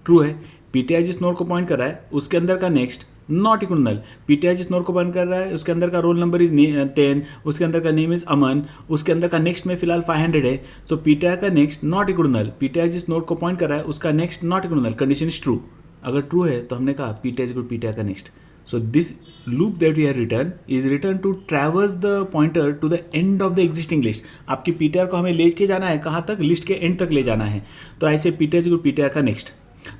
ट्रू है। PTR जिस नोड को पॉइंट कर रहा है उसके अंदर का next not equal null, PTR जिस नोड को पॉइंट कर रहा है उसके अंदर का रोल नंबर इज 10, उसके अंदर का नेम इज अमन, उसके अंदर का नेक्स्ट में फिलहाल 500 है, सो PTR का next not equal null, PTR जिस नोड को पॉइंट कर रहा है उसका next not equal null, condition is true. अगर ट्रू है तो हमने कहा PTR इक्वल PTR का next. So this loop that we have written is written to traverse the pointer to the end of the existing list. आपकी PTR को हमें ले के जाना है कहाँ तक, लिस्ट के एंड तक ले जाना है। तो ऐसे PTR इक्वल PTR का नेक्स्ट,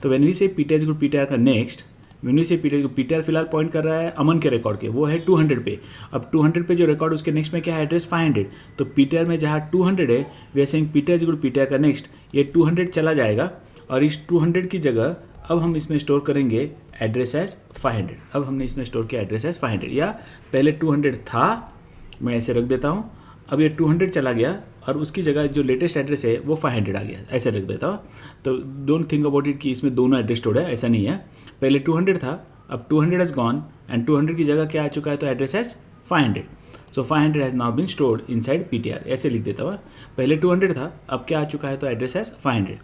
तो when we say PTR equal PTR का next, when we say PTR फिलहाल पॉइंट कर रहा है अमन के रिकॉर्ड के, वो है 200 पे। अब 200 पे जो रिकॉर्ड उसके नेक्स्ट में क्या है, एड्रेस 500, तो PTR में जहाँ 200 है we are saying PTR equal PTR का नेक्स्ट, ये 200 चला जाएगा और इस 200 की जगह अब हम इसमें स्टोर करेंगे एड्रेस एज 500। अब हमने इसमें स्टोर किया एड्रेस एज 500, या पहले 200 था, मैं ऐसे रख देता हूँ, अब ये 200 चला गया और उसकी जगह जो लेटेस्ट एड्रेस है वो 500 आ गया, ऐसे रख देता हूँ। तो डोंट थिंक अबाउट इट कि इसमें दोनों एड्रेस स्टोर है, ऐसा नहीं है। पहले 200 था, अब 200 हैज़ गॉन एंड 200 की जगह क्या आ चुका है, तो address as 500। So 500 has now been stored inside PTR, ऐसे लिख देता हूँ। पहले 200 था, अब क्या आ चुका है, तो एड्रेस एज 500,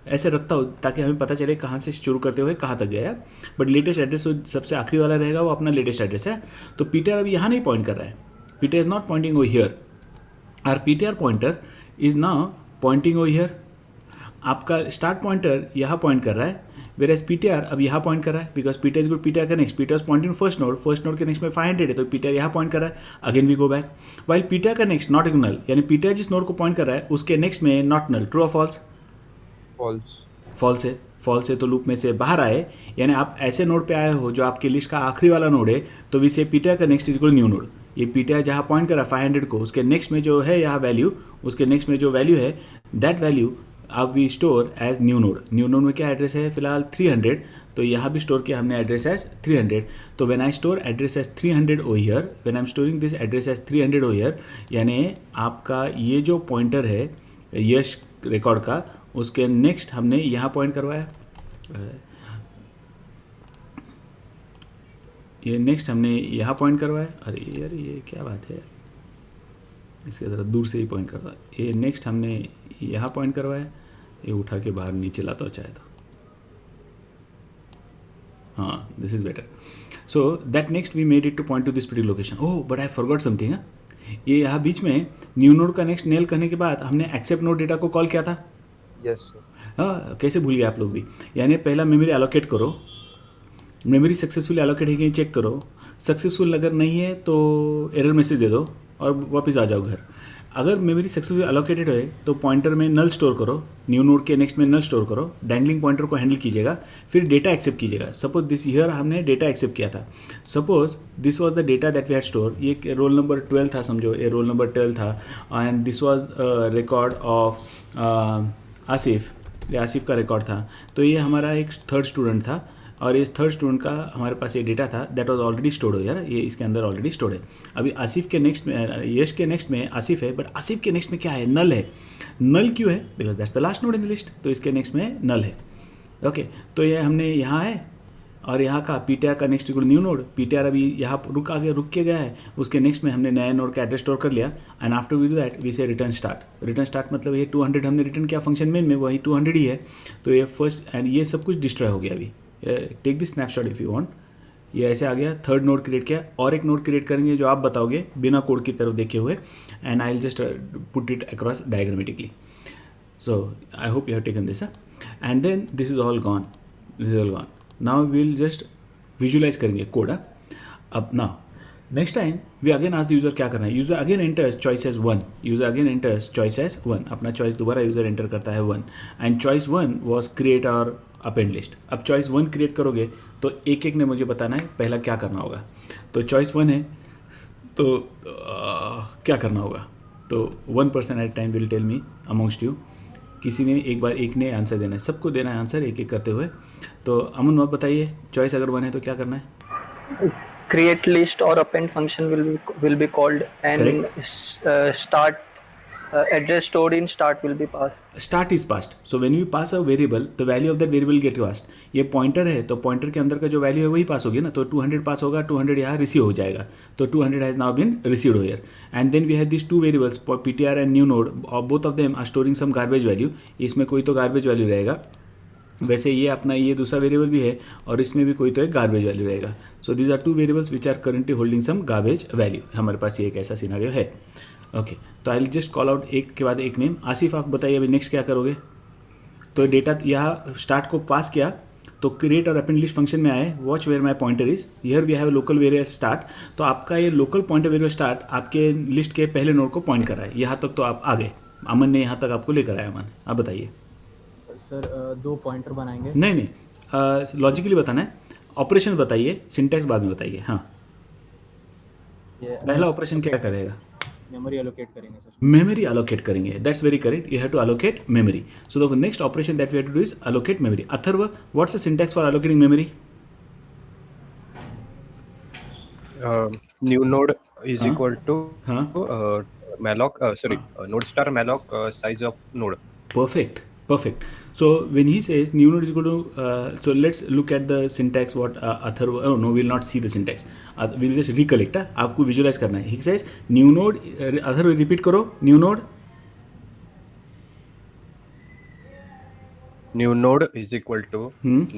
ऐसे रखता हूँ ताकि हमें पता चले कहाँ से शुरू करते हुए कहाँ तक गया है। बट लेटेस्ट एड्रेस सबसे आखिरी वाला रहेगा, वो अपना लेटेस्ट एड्रेस है। तो PTR अभी यहाँ नहीं पॉइंट कर रहा है, PTR is not pointing over here, our PTR pointer is now pointing over here. आपका स्टार्ट पॉइंटर यहाँ पॉइंट कर रहा है, वेर एज PTR अब यहाँ पॉइंट कर रहा है, because PTR is good PTR का next, PTR pointing first node के नेक्स्ट में 500 है, तो PTR यहाँ पॉइंट कर रहा है। Again we go back, while PTR का नेक्स्ट नॉट इक्वल नल, यानी PTR जिस नोड को पॉइंट कर रहा है उसके नेक्स्ट में नॉट नल, ट्रू और फॉल्स, फॉल्स है तो लूप में से बाहर आए, यानी आप ऐसे नोड पे आए हो जो आपके लिस्ट का आखिरी वाला नोड है, तो वी से PTR का next is equal new node. ये PTR जहाँ पॉइंट करा 500 को, उसके नेक्स्ट में जो है यहाँ वैल्यू, उसके नेक्स्ट में जो वैल्यू है दैट वैल्यू अब we store as new node. New node में क्या एड्रेस है फिलहाल 300, तो यहाँ भी स्टोर किया हमने एड्रेस एज 300। तो when I store address as 300 over here, when I am storing this address as 300 over here, यानी आपका ये जो पॉइंटर है यश रिकॉर्ड का, उसके नेक्स्ट हमने यहाँ पॉइंट करवाया, ये नेक्स्ट हमने यहाँ पॉइंट करवाया। अरे यार ये क्या बात है, इसके ज़रा दूर से ही पॉइंट करवा। ये नेक्स्ट हमने यहाँ पॉइंट करवाया, ये उठा के बाहर नीचे लाता हो चाहे तो, हाँ this is better. So that next we made it to point to this particular location. Oh but I forgot something. ये यहाँ बीच में न्यू नोड का नेक्स्ट नेल करने के बाद हमने एक्सेप्ट नोड डेटा को कॉल किया था। Yes sir. हाँ कैसे भूल गए आप लोग भी। यानी पहला मेमोरी एलोकेट करो, मेमोरी सक्सेसफुली एलोकेट है कि चेक करो, सक्सेसफुल अगर नहीं है तो एरर मैसेज दे दो और वापस आ जाओ घर। अगर मेमोरी सक्सेसफुली एलोकेटेड है तो पॉइंटर में नल स्टोर करो, न्यू नोड के नेक्स्ट में नल स्टोर करो, डैंगलिंग पॉइंटर को हैंडल कीजिएगा, फिर डेटा एक्सेप्ट कीजिएगा। सपोज दिस ईयर हमने डेटा एक्सेप्ट किया था, suppose this was the data that we had store. ये रोल नंबर 12 था, समझो ये रोल नंबर 12 था, and this was record of Asif, ये आसिफ का रिकॉर्ड था। तो ये हमारा एक थर्ड स्टूडेंट था और इस थर्ड स्टूडेंट का हमारे पास ये डेटा था दैट वाज ऑलरेडी स्टोर्ड हो यार, ये इसके अंदर ऑलरेडी स्टोर्ड है। अभी आसिफ के नेक्स्ट में, यश के नेक्स्ट में आसिफ है, बट आसिफ के नेक्स्ट में क्या है, नल है। नल क्यों है, because that's the last node in the list, तो इसके नेक्स्ट में नल है। ओके तो ये हमने यहाँ है और यहाँ का PTR का next equal new node, PTR अभी यहाँ रुक के गया है, उसके नेक्स्ट में हमने नया नोड का एड्रेस स्टोर कर लिया, and after we do that we say return start. Return start मतलब ये 200 हमने रिटर्न किया फंक्शन में वही 200 ही है, तो ये फर्स्ट एंड ये सब कुछ डिस्ट्रॉय हो गया। अभी take this snapshot if you want, ये ऐसे आ गया, थर्ड नोड क्रिएट किया, और एक नोड क्रिएट करेंगे जो आप बताओगे बिना कोड की तरफ देखे हुए, and I will just put it across diagrammatically. So I hope you have taken this, and then this is all gone, this is all gone. Now we will just visualize करेंगे code. अब now next time we again ask the user क्या करना है। User again enters choice as 1, user again enters choice as 1, अपना choice दोबारा user enter करता है 1, and choice 1 was create और अपेंड लिस्ट। अब चॉइस 1 क्रिएट करोगे तो एक एक ने मुझे बताना है पहला क्या करना होगा। तो चॉइस 1 है तो क्या करना होगा? तो 1 person at time will tell me amongst you. किसी ने एक ने आंसर देना है, सबको देना है आंसर एक एक करते हुए. तो अमन आप बताइए, चॉइस अगर 1 है तो क्या करना है? Create list or append function will be called, and start address stored in start will be passed. Start is passed. So when you pass a variable, the value of that variable get passed. ये pointer है तो pointer के अंदर का जो value है वही पास होगी ना. तो 200 पास होगा, 200 यहाँ रिसीव हो जाएगा. तो 200 has now been received here. And then we have this 2 variables ptr and new node, both of them are storing some garbage value. इसमें कोई तो गार्बेज वैल्यू रहेगा. वैसे ये अपना ये दूसरा वेरिएबल भी है और इसमें भी कोई तो एक गार्बेज वैल्यू रहेगा. So these are 2 variables which are currently holding some garbage value. हमारे पास ये एक ऐसा सिनेरियो है. ओके, तो I will just call out एक के बाद एक नेम. आसिफ आप बताइए अभी नेक्स्ट क्या करोगे? तो डेटा यहाँ स्टार्ट को पास किया तो क्रिएट और अपेंड लिस्ट फंक्शन में आए. Watch where my pointer is here, we have local variable start. तो आपका ये लोकल पॉइंटर वेरिएबल स्टार्ट आपके लिस्ट के पहले नोड को पॉइंट करा है. यहाँ तक तो आप आ गए. अमन ने यहाँ तक आपको लेकर आया. अमन आप बताइए. सर 2 पॉइंटर बनाएंगे. नहीं, लॉजिकली बताना है. ऑपरेशन बताइए, सिंटैक्स बाद में बताइए. हाँ, पहला ऑपरेशन क्या करेगा? मेमोरी एलोकेट करेंगे सर. मेमोरी अलोकेट करेंगे. That's very correct. You have to allocate memory. So the next operation that we have to do is allocate memory. Atharva, what's the syntax for allocating memory? New node is Huh? equal to Huh? malloc. Node star malloc size of node. Perfect. So when he says new node is equal to, so let's look at the syntax what Atharva, oh no, we'll not see the syntax. We'll just recollect. आपको visualize करना है. He says new node, Atharva repeat करो. New node. New node is equal to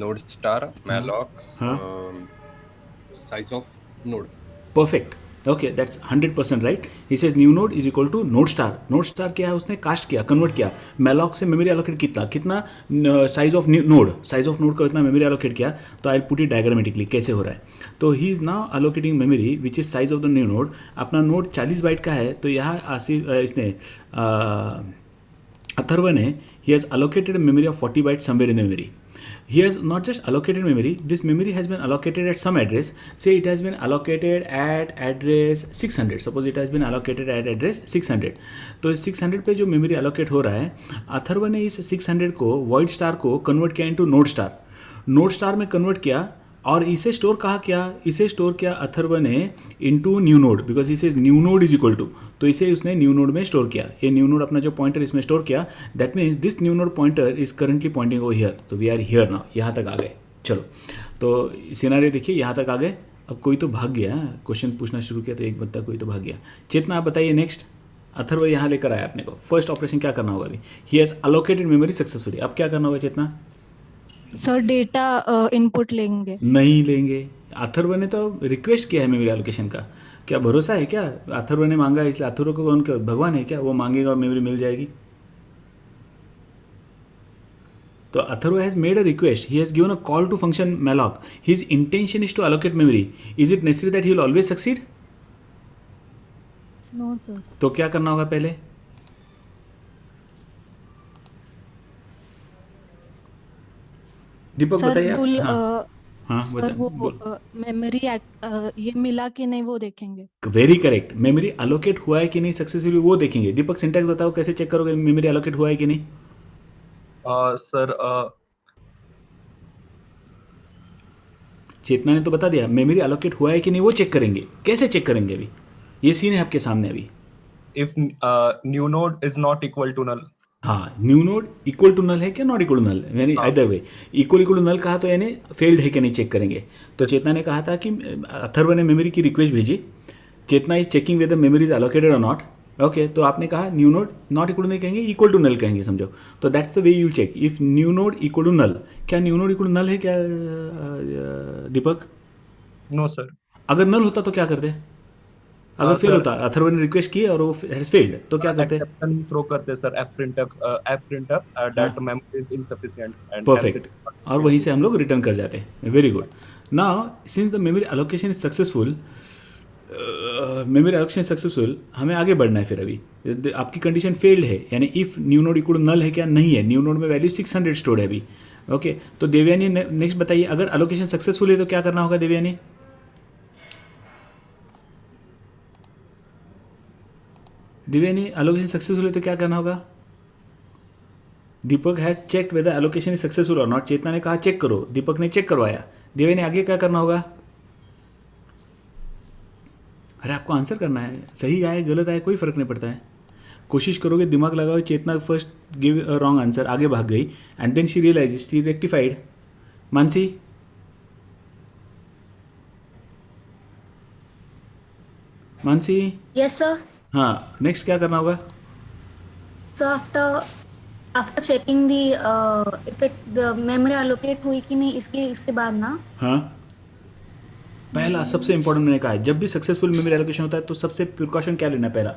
node star malloc size of node. Perfect. Okay, that's 100% right. He says new node is equal to node star. Node star क्या है? उसने cast किया, convert किया. Malloc से memory allocate कितना size of node, size of node का इतना memory allocate किया. तो आई पुट इट डायग्रामेटिकली कैसे हो रहा है. तो he is now allocating memory which is size of the new node. अपना नोड 40 बाइट का है तो यहाँ आसिफ इसने अथर्व ने he has allocated a memory of 40 bytes somewhere in the memory. He has not just allocated memory, this memory has been allocated at some address. Say it has been allocated at address 600. Suppose it has been allocated at address 600. तो इस 600 पे जो memory allocate हो रहा है, अथर्व ने इस 600 को void star को convert किया into node star. node star में convert किया और इसे स्टोर कहाँ किया? इसे स्टोर किया अथर्व ने इनटू न्यू नोड, बिकॉज इसे new node is equal to. तो इसे उसने न्यू नोड में स्टोर किया. ये न्यू नोड अपना जो पॉइंटर इसमें स्टोर किया, that means this new node pointer is currently pointing over here. तो वी आर हियर नाउ. यहाँ तक आ गए. चलो, तो सिनारियो देखिए, यहाँ तक आ गए. अब कोई तो भाग गया. क्वेश्चन पूछना शुरू किया तो एक बंदा कोई तो भाग गया. चेतना आप बताइए नेक्स्ट. अथर्व यहाँ लेकर आया अपने को. फर्स्ट ऑपरेशन क्या करना होगा अभी? He has allocated memory successfully. अब क्या करना होगा चेतना? सर डेटा इनपुट लेंगे. नहीं लेंगे. अथर्व ने तो रिक्वेस्ट किया है मेमोरी एलोकेशन का. क्या भरोसा है क्या? अथर्व ने मांगा इसलिए अथर्व को कौन भगवान है क्या? वो मांगेगा और मेमोरी मिल जाएगी. तो Atharva has made a request. He has given a call to function malloc. His intention is to allocate memory. Is it necessary that he will always succeed? No sir. तो क्या करना होगा पहले? दीपक सर बताइए. हाँ सर वो मेमोरी ये मिला कि नहीं वो देखेंगे. Very correct. मेमोरी अलोकेट हुआ है कि नहीं सक्सेसफुली वो देखेंगे. दीपक सिंटैक्स बताओ कैसे चेक करोगे मेमोरी अलोकेट हुआ है कि नहीं? सर चेतना ने तो बता दिया. मेमोरी अलोकेट हुआ है कि नहीं वो चेक करेंगे. कैसे चेक करेंगे? अभी ये सीन है आपके सामने. अभी if new node is not equal to null. हाँ, new node equal to null है क्या नॉट इक्वल टू नल, यानी either way. Equal to null कहा तो यानी फेल्ड है कि नहीं चेक करेंगे. तो चेतना ने कहा था कि अथर्व ने मेमोरी की रिक्वेस्ट भेजी. Chetna is checking whether memory is allocated और नॉट. ओके, तो आपने कहा new node not equal to नहीं कहेंगे, इक्वल टू नल कहेंगे, समझो. तो that's the way you check if new node equal to null. क्या new node equal to null है क्या दीपक? No sir. अगर नल होता तो क्या करते? अगर फेल होता, अथर्व ने रिक्वेस्ट की और वो हैज फेल्ड, तो क्या करते? एक्सेप्शन थ्रो करते sir. fprintf that memory is insufficient. Perfect. और वहीं से हम लोग रिटर्न कर जाते हैं. Very good. Now since the memory allocation is successful, memory allocation successful, हमें आगे बढ़ना है. फिर अभी आपकी कंडीशन फेल्ड है, यानी if new node equal null है क्या? नहीं है. न्यू नोड में वैल्यू 600 स्टोर्ड है अभी. ओके, तो देवयानी नेक्स्ट बताइए. अगर एलोकेशन सक्सेसफुल है तो क्या करना होगा देवयानी? दिव्यानी एलोकेशन सक्सेसफुल है तो क्या करना होगा? Deepak has checked whether allocation is successful और नॉट. चेतना ने कहा चेक करो, दीपक ने चेक करवाया. दिव्यानी आगे क्या करना होगा? अरे आपको आंसर करना है, सही आए गलत आए कोई फर्क नहीं पड़ता है. कोशिश करोगे, दिमाग लगाओ. Chetna first give a wrong answer, आगे भाग गई and then she realize, she rectified. Mansi, Mansi, Yes, sir. हाँ नेक्स्ट क्या करना होगा? So after checking the if the memory allocate हुई कि नहीं, इसके बाद ना, हाँ, पहला सबसे इंपॉर्टेंट मैंने कहा है, जब भी सक्सेसफुल मेमोरी एलोकेशन होता है तो सबसे प्रिकॉशन क्या लेना है? पहला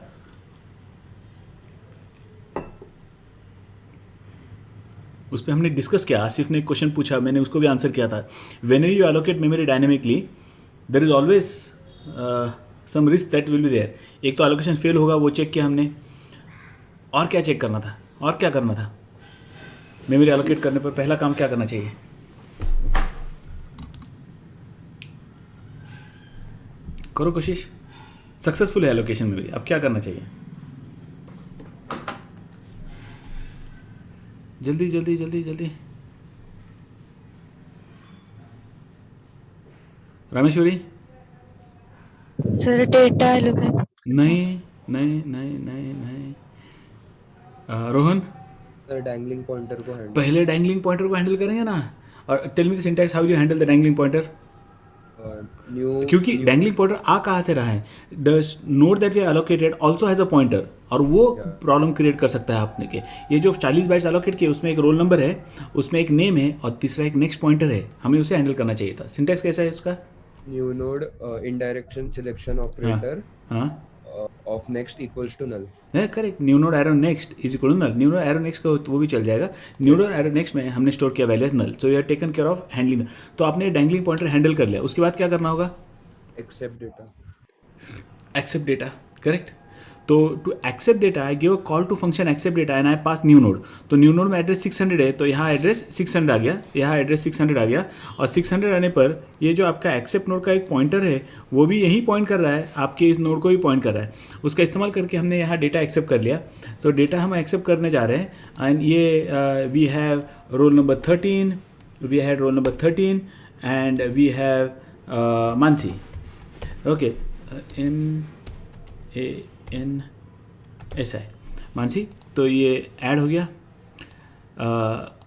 उस पर हमने डिस्कस किया. आसिफ ने एक क्वेश्चन पूछा, मैंने उसको भी आंसर किया था. When you allocate memory dynamically there is always some risk that will be there. एक तो एलोकेशन फेल होगा, वो चेक किया हमने. और क्या चेक करना था? और क्या करना था? मेमोरी एलोकेट करने पर पहला काम क्या करना चाहिए? करो कोशिश. सक्सेसफुल है एलोकेशन मेमोरी, अब क्या करना चाहिए? जल्दी जल्दी जल्दी जल्दी. रामेश्वरी, सर डेटा एलोकेट नहीं नहीं नहीं नहीं नहीं. रोहन, सर डैंगलिंग पॉइंटर को हैंडल. पहले डैंगलिंग पॉइंटर को हैंडल करेंगे ना. और tell me the syntax, how you handle the dangling pointer. New क्योंकि डैंगलिंग पॉइंटर आ कहाँ से रहा है? The node that we allocated also has a pointer, और वो प्रॉब्लम क्रिएट कर सकता है आपने के. ये जो 40 बाइट्स एलोकेट किए उसमें एक रोल नंबर है, उसमें एक नेम है और तीसरा एक नेक्स्ट पॉइंटर है. हमें उसे हैंडल करना चाहिए था. सिंटैक्स कैसा है इसका? New node indirection selection operator हाँ of next equals to null. है correct. New node arrow next is equal to null. New node arrow next का वो भी चल जाएगा. न्यू नोड एरो नेक्स्ट में हमने स्टोर किया value as null, so we are taken care of handling. तो आपने डैंगलिंग पॉइंटर हैंडल कर लिया, उसके बाद क्या करना होगा? Accept data. Accept data, correct. तो to accept data I give a call to function accept data and I pass new node. तो न्यू नोड में एड्रेस 600 है, तो यहाँ एड्रेस 600 आ गया, यहाँ एड्रेस 600 आ गया. और 600 आने पर ये जो आपका एक्सेप्ट नोड का एक पॉइंटर है वो भी यही पॉइंट कर रहा है, आपके इस नोड को ही पॉइंट कर रहा है. उसका इस्तेमाल करके हमने यहाँ डेटा एक्सेप्ट कर लिया. सो डेटा हम एक्सेप्ट करने जा रहे हैं एंड ये we have roll number 13, we had roll number 13 and we have Mansi. Okay, MANSI Mansi. तो ये ऐड हो गया.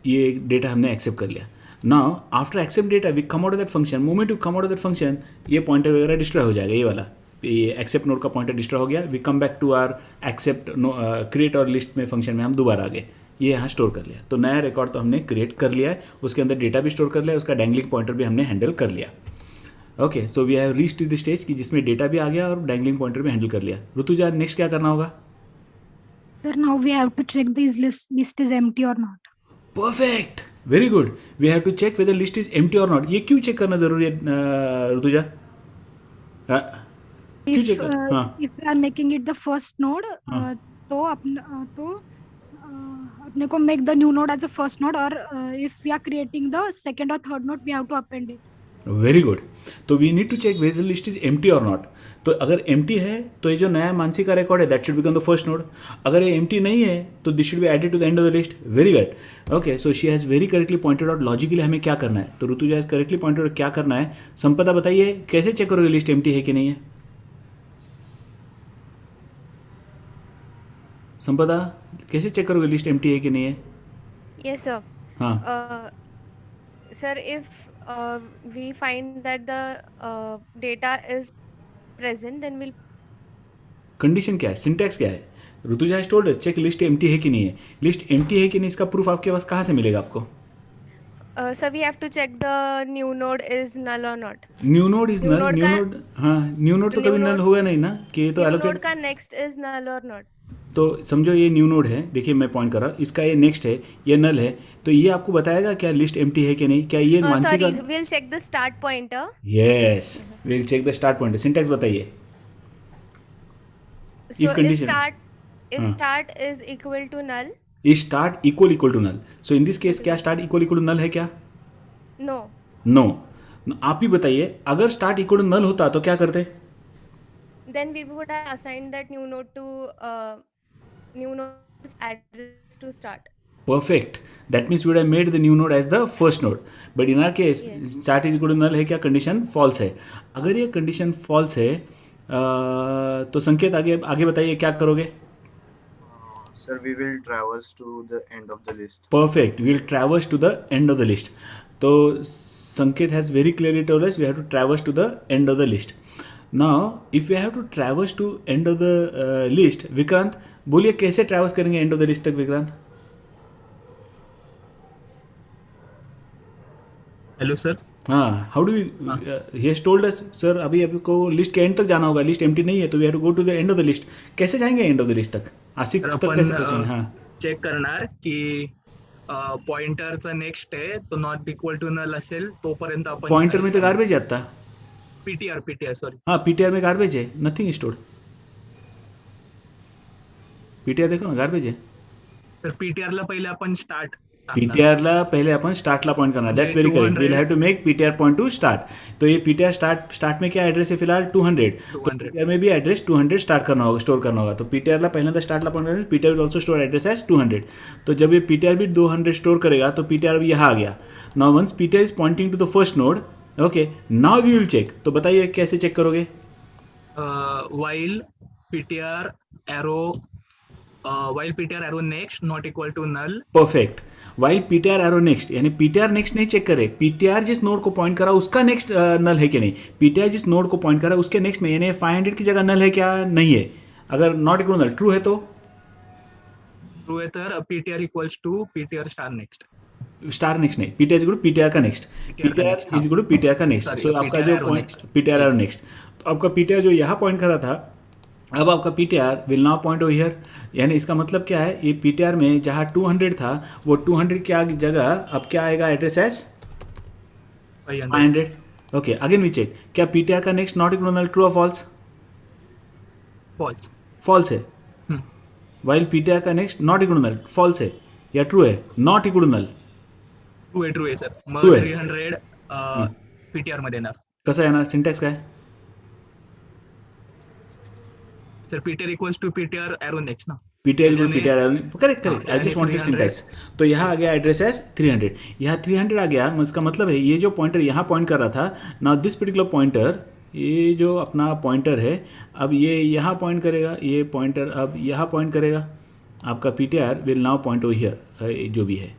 ये डेटा हमने एक्सेप्ट कर लिया. Now after accept data we come out of that function. Moment you come out of that function ये pointer वगैरह डिस्ट्रॉय हो जाएगा. ये वाला ये एक्सेप्ट नोड का पॉइंटर डिस्ट्रॉय हो गया. We come back to our accept create और लिस्ट में फंक्शन में हम दोबारा आ गए. ये यहाँ स्टोर कर लिया. तो नया रिकॉर्ड तो हमने क्रिएट कर लिया है, उसके अंदर डेटा भी स्टोर कर लिया, उसका डैंगलिंग पॉइंटर भी हमने हैंडल कर लिया. Okay, so we have reached the stage कि जिसमें डेटा भी आ गया और डैंगलिंग पॉइंटर भी हैंडल कर लिया. ऋतुजा, नेक्स्ट क्या करना होगा? sir, now we have to check this list is empty or not. Perfect, very good. We have to check whether list is empty और नॉट. ये क्यों चेक करना जरूरी है ऋतुजा? क्यों चेक कर? हाँ, If we are making it the first node, तो अपने को make the new node as a first node, और if we are creating the second or third node, we have to append it. Very good. तो we need to check whether list is empty और not. तो अगर empty है तो ये जो नया मानसी का रिकॉर्ड है that should become the first node. अगर ये एम्प्टी नहीं है तो this should be added to the end of the list. Very good. Okay, so she has very correctly pointed out logically हमें क्या करना है. तो Rutuja has correctly pointed out क्या करना है. संपदा बताइए कैसे चेक करोगे लिस्ट एम्प्टी है कि नहीं है? संपदा, कैसे चेक करोगे लिस्ट एम्प्टी है कि नहीं है? Yes, sir. हाँ, Sir, if we find that the data is present, then we'll. Condition क्या है? सिंटैक्स क्या है? Rutuja has told us check list empty है कि नहीं है. लिस्ट एम्प्टी है कि नहीं इसका प्रूफ आपके पास कहाँ से मिलेगा आपको? Sir, we have to check the new node is null or not. New node is New null. node new का- नोड, हाँ, न्यू नोड तो New कभी नल node- होगा नहीं ना कि ये तो New node एलोकेट. का next is null or not. तो समझो ये न्यू नोड है, देखिए मैं पॉइंट कर रहा हूँ, इसका ये नेक्स्ट है, ये नल है. तो ये आपको बताएगा क्या लिस्ट एम्प्टी है कि नहीं? क्या ये मानसी Sorry, का? we'll check the start pointer. Yes, will check the start point. Syntax बताइए. So if condition. start is equal to null, is start equal to null. So in this case क्या start equal to null है क्या? no. No. आप ही बताइए, अगर start equal to नल होता तो क्या करते? then we would have assigned that new node to new node's address to start. Perfect. That means we would have made the new node as the first node. But in our case, Yes. start is equal to null है क्या? Condition false है. अगर ये condition false है तो संकेत आगे आगे बताइए क्या करोगे? Sir, we will traverse to the end of the list. Perfect. We will traverse to the end of the list. So Sanket has very clearly told us we have to traverse to the end of the list. Now, if we have to traverse to end of the list, Vikrant बोलिए कैसे traverse करेंगे end of the list तक Vikrant? Hello, sir. हाँ, how do we? He has told us, sir, अभी आपको list के and तक जाना होगा, लिस्ट एम्प्टी नहीं है तो we have to go to the end of the list. कैसे जाएंगे एंड ऑफ द लिस्ट तक? आसिफ तर तक कैसे आपण पहुंचेंगे? हाँ, चेक करणार की पॉइंटरचा नेक्स्ट आहे तो नॉट इक्वल टू नल असेल तोपर्यंत आपण पॉइंटर में तो गार्बेज आता. पीटीआर सॉरी हाँ, पीटीआर में गार्बेज है, नथिंग स्टोर्ड. पीटीआर देखो ना, गार्बेज है. तर पीटीआर ला पहिले आपण स्टार्ट पीटीआरला पहिले आपण स्टार्टला पॉइंट करना. That's very correct. We'll have to make PTR point to start. तो ये पीटीआर स्टार्ट में क्या एड्रेस है फिलहाल? 200. तो पीटीआर में भी एड्रेस 200 स्टार्ट करना होगा, स्टोर करना होगा. तो पीटीआरला पहिल्यांदा स्टार्टला पॉइंट करना. PTR will also store address as 200. तो जब ये पीटीआर भी 200 स्टोर करेगा तो पीटीआर भी यहाँ आ गया. Now once PTR is pointing to the first node, okay, now we will check. तो बताइए कैसे चेक करोगे? while ptr arrow next not equal to null. Perfect. While PTR arrow next, यानी पीटीआर नेक्स्ट नहीं चेक करे, PTR जिस node को point करा उसका नेक्स्ट नल है कि नहीं. पीटीआर जिस नोड को पॉइंट करा उसके नेक्स्ट में, यानी 500 की जगह नल है क्या? नहीं है. अगर नॉट इक्वल नल ट्रू है तो ट्रू आहे तर ptr equals to ptr star next. Star next नहीं, PTR is equal to PTR का next. PTR is equal to PTR का नेक्स्ट. Sorry, सो आपका जो PTR point next. PTR arrow next, तो आपका पीटीआर जो यहाँ पॉइंट करा था, अब आपका PTR will now point over here. यानी इसका मतलब क्या है? ये पीटीआर में जहाँ 200 था वो 200 की जगह अब क्या आएगा? Address as 500. Okay, again we check. क्या पीटीआर का next not equal null true और फॉल्स? फॉल्स. फॉल्स है. वाइल पीटीआर का next not equal null false है या ट्रू है? नॉट इक्वल नल ट्रू आहे सर. मग True आहे. 300 पीटीआर मध्ये येणार. कसं येणार? सिंटॅक्स काय? Sir ptr equals to ptr arrow next ना. PTR PTR correct. हाँ, आई जस्ट वांटेड 300. सिंटैक्स. तो यहाँ आ गया एड्रेस एज 300. यहाँ 300 आ गया. इसका मतलब है ये जो पॉइंटर यहाँ पॉइंट कर रहा था, नाउ दिस पर्टिकुलर पॉइंटर, ये जो अपना पॉइंटर है, अब ये यहाँ पॉइंट करेगा, ये पॉइंटर अब यहाँ पॉइंट करेगा. आपका PTR will now point over here, जो भी है.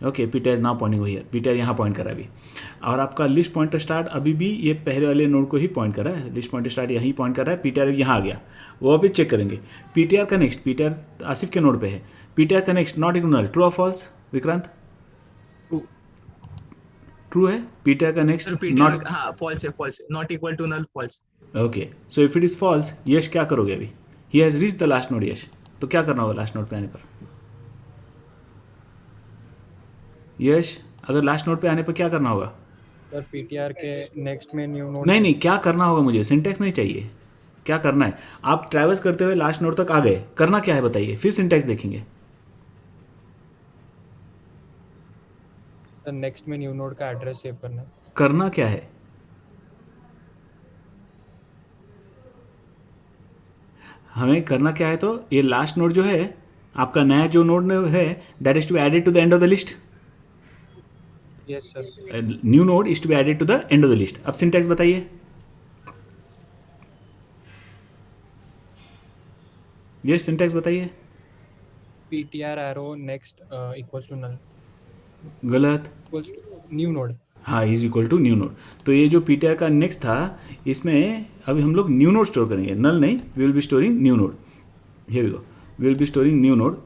Okay, PTR is now pointing over here. PTR यहाँ पॉइंट करा अभी. और आपका लिस्ट पॉइंटर स्टार्ट अभी भी ये पहले वाले नोड को ही पॉइंट कर रहा है. लिस्ट पॉइंटर स्टार्ट यहीं पॉइंट कर रहा है. पीटीआर यहाँ आ गया, वो अभी चेक करेंगे. पीटीआर का नेक्स्ट, पीटीआर आसिफ के नोड पे है. पीटीआर का next not equal null true और फॉल्स? विक्रांत ट्रू है. पीटीआर का नेक्स्ट सर नॉट. ptr हाँ फॉल्स है. Not equal to null false. Okay, so if it is false, Yash क्या करोगे अभी? He has reach the last node. Yash, तो क्या करना होगा लास्ट नोड पे आने पर? यश, अगर लास्ट नोड पे आने पर क्या करना होगा? सर पीटीआर के नेक्स्ट में न्यू नोड. नहीं, क्या करना होगा? मुझे सिंटैक्स नहीं चाहिए. क्या करना है? आप ट्रैवर्स करते हुए लास्ट नोड तक आ गए, करना क्या है बताइए, फिर सिंटैक्स देखेंगे. सर नेक्स्ट में न्यू नोड का एड्रेस सेव करना है. करना क्या है? हमें करना क्या है? तो ये लास्ट नोड जो है, आपका नया जो नोड है, that is to be added to the end of the list. Yes sir. New node is to be added to the end of the list. अब सिंटैक्स बताइए. ये सिंटैक्स बताइए. PTR arrow next equals to null. गलत. Equals to new node. हाँ, is equal to new node. तो ये जो PTR का नेक्स्ट था, इसमें अभी हम लोग न्यू नोड स्टोर करेंगे, नल नहीं. We will be storing new node. Here we go. We will be storing new node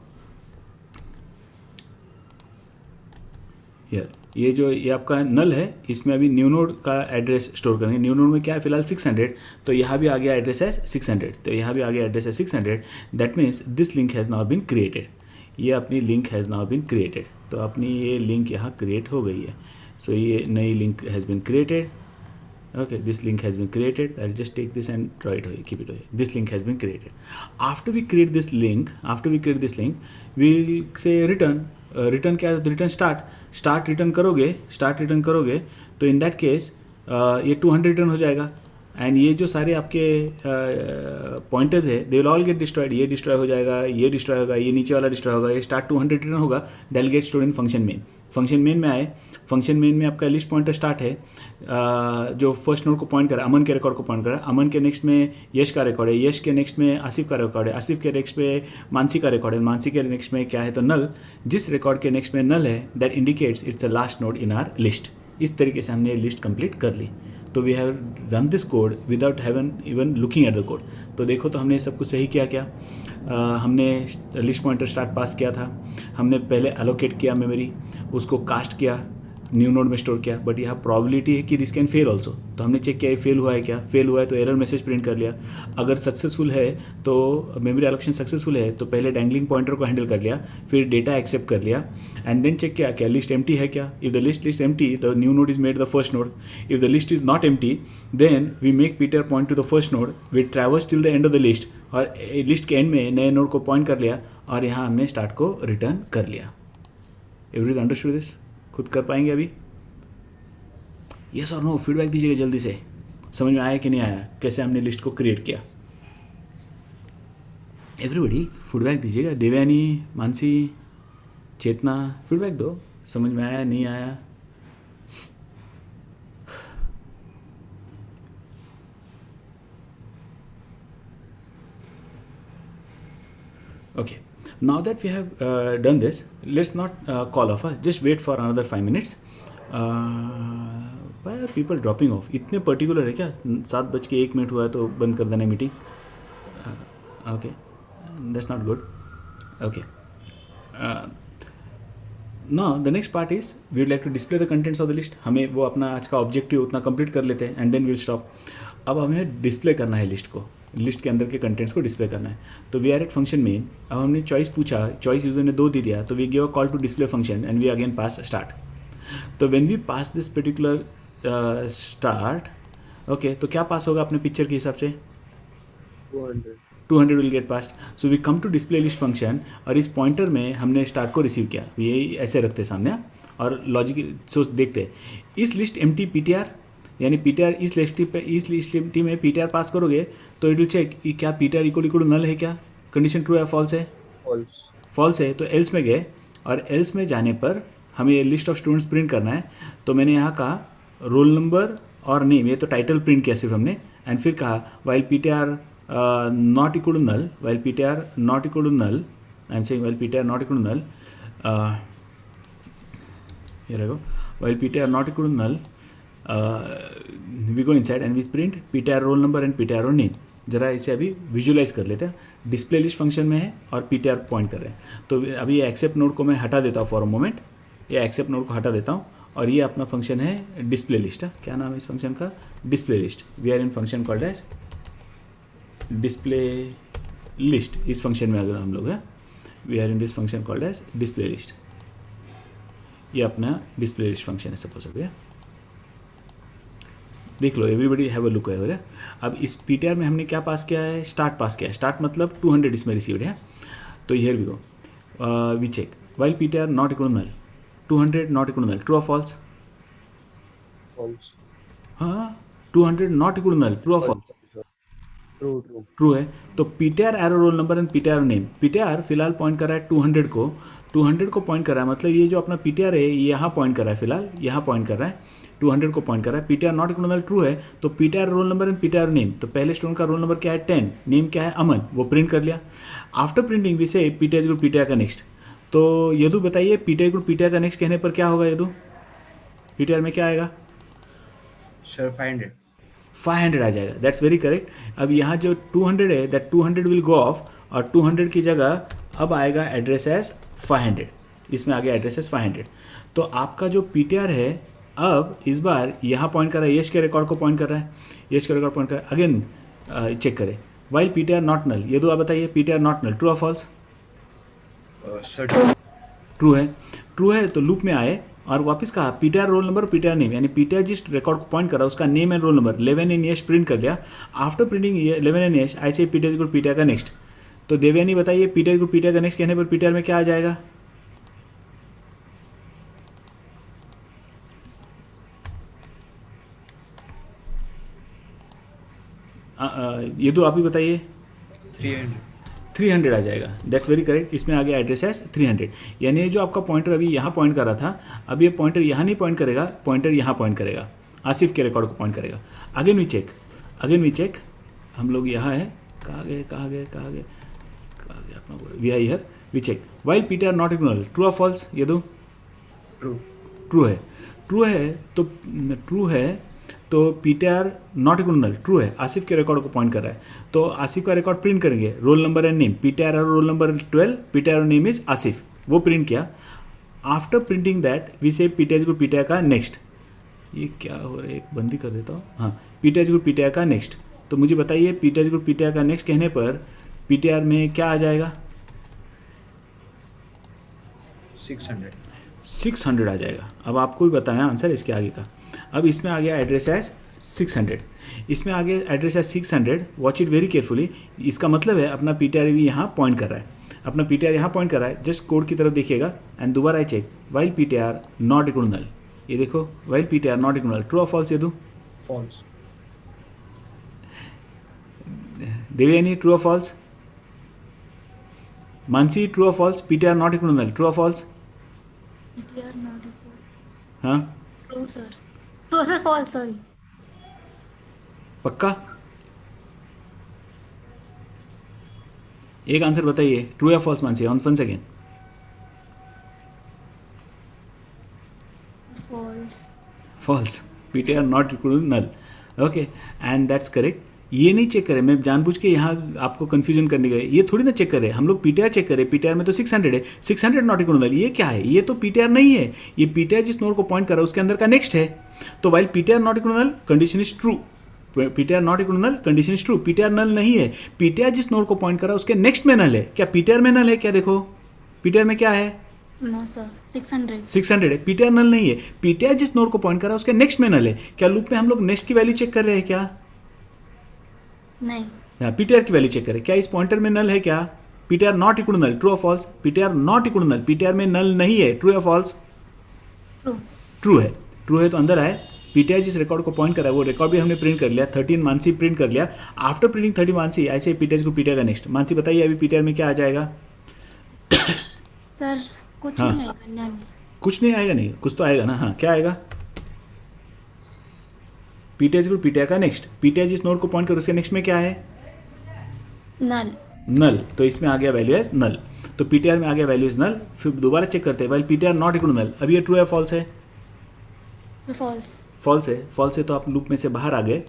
here. ये जो ये आपका नल है, इसमें अभी न्यू नोड का एड्रेस स्टोर करेंगे. न्यू नोड में क्या है फिलहाल? 600. तो यहाँ भी आ गया एड्रेस है 600. तो यहाँ भी आ गया एड्रेस है 600. That means this link has now been created. ये अपनी link has now been created. तो अपनी ये लिंक यहाँ क्रिएट हो गई है. सो ये नई link has been created. Okay, this link has been created. I'll just take this and draw it here, keep it here. This link has been created. After we create this link, we'll say return. Return क्या है? Return start return करोगे, तो in that case ये 200 return हो जाएगा. And ये जो सारे आपके पॉइंटर्स है they will all get destroyed. ये डिस्ट्रॉय हो जाएगा, ये डिस्ट्रॉय होगा, ये नीचे वाला डिस्ट्रॉय होगा. ये स्टार्ट 200 रिटर्न होगा, that get stored in function main. Function main में आए, फंक्शन मेन में आपका लिस्ट पॉइंटर स्टार्ट है जो फर्स्ट नोड को पॉइंट कर रहा है, अमन के रिकॉर्ड को पॉइंट कर रहा है. अमन के नेक्स्ट में यश का रिकॉर्ड है, यश के नेक्स्ट में आसिफ का रिकॉर्ड है, आसिफ के नेक्स्ट में मानसी का रिकॉर्ड है, मानसी के नेक्स्ट में क्या है तो नल. जिस रिकॉर्ड के नेक्स्ट में नल है that indicates it's a last node in our list. इस तरीके से हमने लिस्ट कंप्लीट कर ली. तो we have run this code without having even looking at the code. तो देखो तो हमने सब कुछ सही किया क्या. हमने लिस्ट पॉइंटर स्टार्ट पास किया था, हमने पहले एलोकेट किया मेमोरी, उसको कास्ट किया, न्यू नोड में स्टोर किया. बट यहाँ प्रॉबिलिटी है कि दिस कैन फेल ऑल्सो. तो हमने चेक किया ये फेल हुआ है क्या. फेल हुआ है तो एरर मैसेज प्रिंट कर लिया. अगर सक्सेसफुल है तो मेमोरी एलोकेशन सक्सेसफुल है तो पहले डैंगलिंग पॉइंटर को हैंडल कर लिया, फिर डेटा एक्सेप्ट कर लिया एंड देन चेक किया क्या लिस्ट एम्प्टी है क्या. If the list is empty the new node is made the first node. If the list is not empty then we make PTR point to the first node, we traverse till the end of the list और list के end में नए node को point कर लिया और यहाँ हमने स्टार्ट को रिटर्न कर लिया. Everyone understood this. खुद कर पाएंगे अभी. यस और नो फीडबैक दीजिएगा जल्दी से. समझ में आया कि नहीं आया कैसे हमने लिस्ट को क्रिएट किया. एवरीबडी फीडबैक दीजिएगा. देवयानी, मानसी, चेतना फीडबैक दो. समझ में आया नहीं आया. Okay, now that we have done this, let's not call off. Just wait for another 5 minutes. Why are people dropping off? इतने पर्टिकुलर है क्या. 7:01 हुआ है तो बंद कर देना meeting. Okay, that's not good. Okay. Now the next part is we would like to display the contents of the list. हमें वो अपना आज का ऑब्जेक्टिव उतना कंप्लीट कर लेते हैं एंड देन विल स्टॉप. अब हमें डिस्प्ले करना है लिस्ट को, लिस्ट के अंदर के कंटेंट्स को डिस्प्ले करना है. तो we are at function main. अब हमने चॉइस पूछा, चॉइस यूजर ने 2 दे दिया तो we give a call to display function and we again pass start. तो when we pass this particular start, okay, तो क्या पास होगा अपने पिक्चर के हिसाब से 200 will get passed. So we come to display list function और इस पॉइंटर में हमने स्टार्ट को रिसीव किया. ये ऐसे रखते सामने और लॉजिक सोच देखते हैं. इस लिस्ट एम्प्टी पीटीआर यानी पीटीआर इस लिस्ट एम्प्टी में पीटीआर पास करोगे तो इट विल चेक क्या पीटीआर इक्वल नल है क्या, कंडीशन ट्रू है फॉल्स है. फॉल्स है तो एल्स में गए और एल्स में जाने पर हमें ये लिस्ट ऑफ स्टूडेंट्स प्रिंट करना है. तो मैंने यहाँ कहा रोल नंबर और नेम, ये तो टाइटल प्रिंट किया सिर्फ हमने. एंड फिर कहा while PTR not equal to null, while ptr not equal to null, I am saying while ptr not equal to null, here I go, while ptr not equal to null, we go inside and we print ptr roll number and ptr roll name. जरा इसे अभी visualise कर लेते हैं. Display list function में है और ptr point कर रहे हैं. तो अभी ये एक्सेप्ट नोड को मैं हटा देता हूँ फॉर अ मोमेंट. ये एक्सेप्ट नोड को हटा देता हूँ और ये अपना फंक्शन है डिस्प्ले लिस्ट. क्या नाम है इस फंक्शन का, display list. We are in function called as display list. इस फंक्शन में अगर हम लोग हैं we are in this function called as display list. ये अपना डिस्प्ले लिस्ट फंक्शन है सपोज. अभी देख लो, एवरीबडी हैव अ लुक है. अब इस पीटीआर में हमने क्या पास किया है, स्टार्ट पास किया है. स्टार्ट मतलब 200 इसमें रिसीव्ड है. तो here we go, we check while PTR not equal null, 200 not equal null, true और फॉल्स. हाँ, 200 नॉट इक्वल नल, ट्रू और फॉल्स. ट्रू है. तो PTR arrow roll number and PTR name. PTR फिलहाल पॉइंट कर रहा है 200 को, 200 को पॉइंट कर रहा है. मतलब ये जो अपना पीटीआर है ये यहाँ पॉइंट कर रहा है, फिलहाल यहाँ पॉइंट कर रहा है, 200 को पॉइंट कर रहा है. पीटीआर नॉट इक्वल ट्रू है तो PTR roll number and PTR name. तो पहले स्टूडेंट का रोल नंबर क्या है 10, नेम क्या है अमन, वो प्रिंट कर लिया. After printing we say PTR equal PTR का नेक्स्ट. तो यदु बताइए पीटीआर इक्वल पीटीआर का नेक्स्ट कहने पर क्या होगा. यदु पीटीआर में क्या आएगा सर 500 आ जाएगा. That's very correct. अब यहाँ जो 200 है दैट 200 विल गो ऑफ और 200 की जगह अब आएगा एड्रेस एज 500. इसमें आ गया एड्रेस एज 500. तो आपका जो पीटीआर है अब इस बार यहाँ पॉइंट कर रहा है, यश के रिकॉर्ड को पॉइंट कर रहा है, यश के रिकॉर्ड पॉइंट कर रहा है. अगेन चेक करें वाइल पीटीआर नॉट नल. ये दो आप बताइए पीटीआर नॉट नल, ट्रू और फॉल्स. ट्रू है. ट्रू है तो लूप में आए और वापस कहा PTR roll number PTR name, यानी पीटीआर जिस रिकॉर्ड को पॉइंट कर रहा है उसका name and roll number 11 and Yash print कर दिया. आफ्टर प्रिंटिंग 11 एंड यश ऐसे पीटीआर को पीटीआर का नेक्स्ट. तो देवयानी बताइए पीटीआर को पीटीआर का नेक्स्ट कहने पर पीटीआर में क्या आ जाएगा. ये तो आप ही बताइए। 300. 300 आ जाएगा, दैट्स वेरी करेक्ट। इसमें आ गया एड्रेस एज 300, यानी जो आपका पॉइंटर अभी यहाँ पॉइंट कर रहा था, अब ये पॉइंटर यहाँ नहीं पॉइंट करेगा, पॉइंटर यहाँ पॉइंट करेगा, आसिफ के रिकॉर्ड को पॉइंट करेगा। अगेन वी चेक, हम लोग यहाँ है, कहाँ गए अपना, we are here, we check while PTR not equal, true और फॉल्स, ये दो ट्रू है तो पीटीआर नॉट इक्वल ट्रू है, आसिफ के रिकॉर्ड को पॉइंट कर रहा है, तो आसिफ का रिकॉर्ड प्रिंट करेंगे, role number and name, PTR और रोल नंबर 12, पीटीआर और नेम इज आसिफ, वो प्रिंट किया। After printing that we say PTR को पीटीआर का नेक्स्ट, ये क्या हो रहा है, एक बंदी कर देता हूँ, हाँ, पीटीआर को पीटीआर का नेक्स्ट। तो मुझे बताइए पीटीआर को पीटीआर का नेक्स्ट कहने पर पीटीआर में क्या आ जाएगा, 600 आ जाएगा। अब आपको भी बताया आंसर इसके आगे का। अब इसमें आ गया एड्रेस एज 600, इसमें आ गया address as 600, watch it very carefully. इसका मतलब है अपना पीटीआर भी यहाँ पॉइंट कर रहा है, अपना पीटीआर यहाँ पॉइंट कर रहा है, जस्ट कोड की तरफ देखिएगा एंड दोबारा I check while PTR not equal null, ये देखो while PTR not equal null, true और फॉल्स, ये दो फॉल्स। देवयानी ट्रू और फॉल्स, मानसी ट्रू और false, PTR not equal null, true और फॉल्स, PTR not equal. हाँ True sir. So sir false, sorry. पक्का? एक आंसर बताइए, ट्रू या false Mansi, on one second. False. False, PTR not equal null, okay, and that's correct. ये नहीं check करें, मैं जानबूझ के यहाँ आपको कंफ्यूजन करने गए, ये थोड़ी ना चेक करें, हम लोग पीटीआर चेक करें, पीटीआर में तो 600 है, 600 नॉट इक्वल नल, ये क्या है, ये तो पीटीआर नहीं है, ये पीटीआर जिस नोड को पॉइंट कर रहा है उसके अंदर का नेक्स्ट है। तो while PTR not equal null condition is true, PTR not equal null condition is true, PTR null नहीं है, पीटीआर जिस नोड को पॉइंट कर रहा है उसके नेक्स्ट में नल है। क्या पीटीआर में नल है, क्या देखो पीटीआर में क्या है, No sir. 600. 600 है, पीटीआर नल नहीं है, पीटीआर जिस नोड को पॉइंट कर रहा है उसके नेक्स्ट में नल है। क्या लूप में हम लोग नेक्स्ट की वैल्यू चेक कर रहे हैं क्या, नहीं. पीटीआर की वैल्यू चेक करें, क्या इस पॉइंटर में नल है, क्या PTR not equal null, true और false, PTR not equal null, PTR में नल नहीं है, ट्रू या फॉल्स, True. ट्रू है, ट्रू है तो अंदर आए। पीटीआर जिस रिकॉर्ड को पॉइंट कर रहा है वो रिकॉर्ड भी हमने प्रिंट कर लिया, 13 मानसी प्रिंट कर लिया। आफ्टर प्रिंटिंग 30 मानसी, ऐसे पीटीआर को पीटीआर का नेक्स्ट, मानसी बताइए अभी पीटीआर में क्या आ जाएगा। सर कुछ हाँ। नहीं आएगा, नल. कुछ नहीं आएगा, नहीं कुछ तो आएगा ना, हाँ क्या आएगा, पीटीआर को पीटीआर का नेक्स्ट, पीटीआर जिस नोड को पॉइंट कर उसके नेक्स्ट में क्या है, नल. नल, तो इसमें आ गया वैल्यू एज नल, तो पीटीआर में आ गया वैल्यू एज नल। फिर दोबारा चेक करते हैं वाइल पीटीआर नॉट इक्वल नल, अब ये ट्रू है फॉल्स है, So false. फॉल्स है, फॉल्स है तो आप लूप में से बाहर आ गए,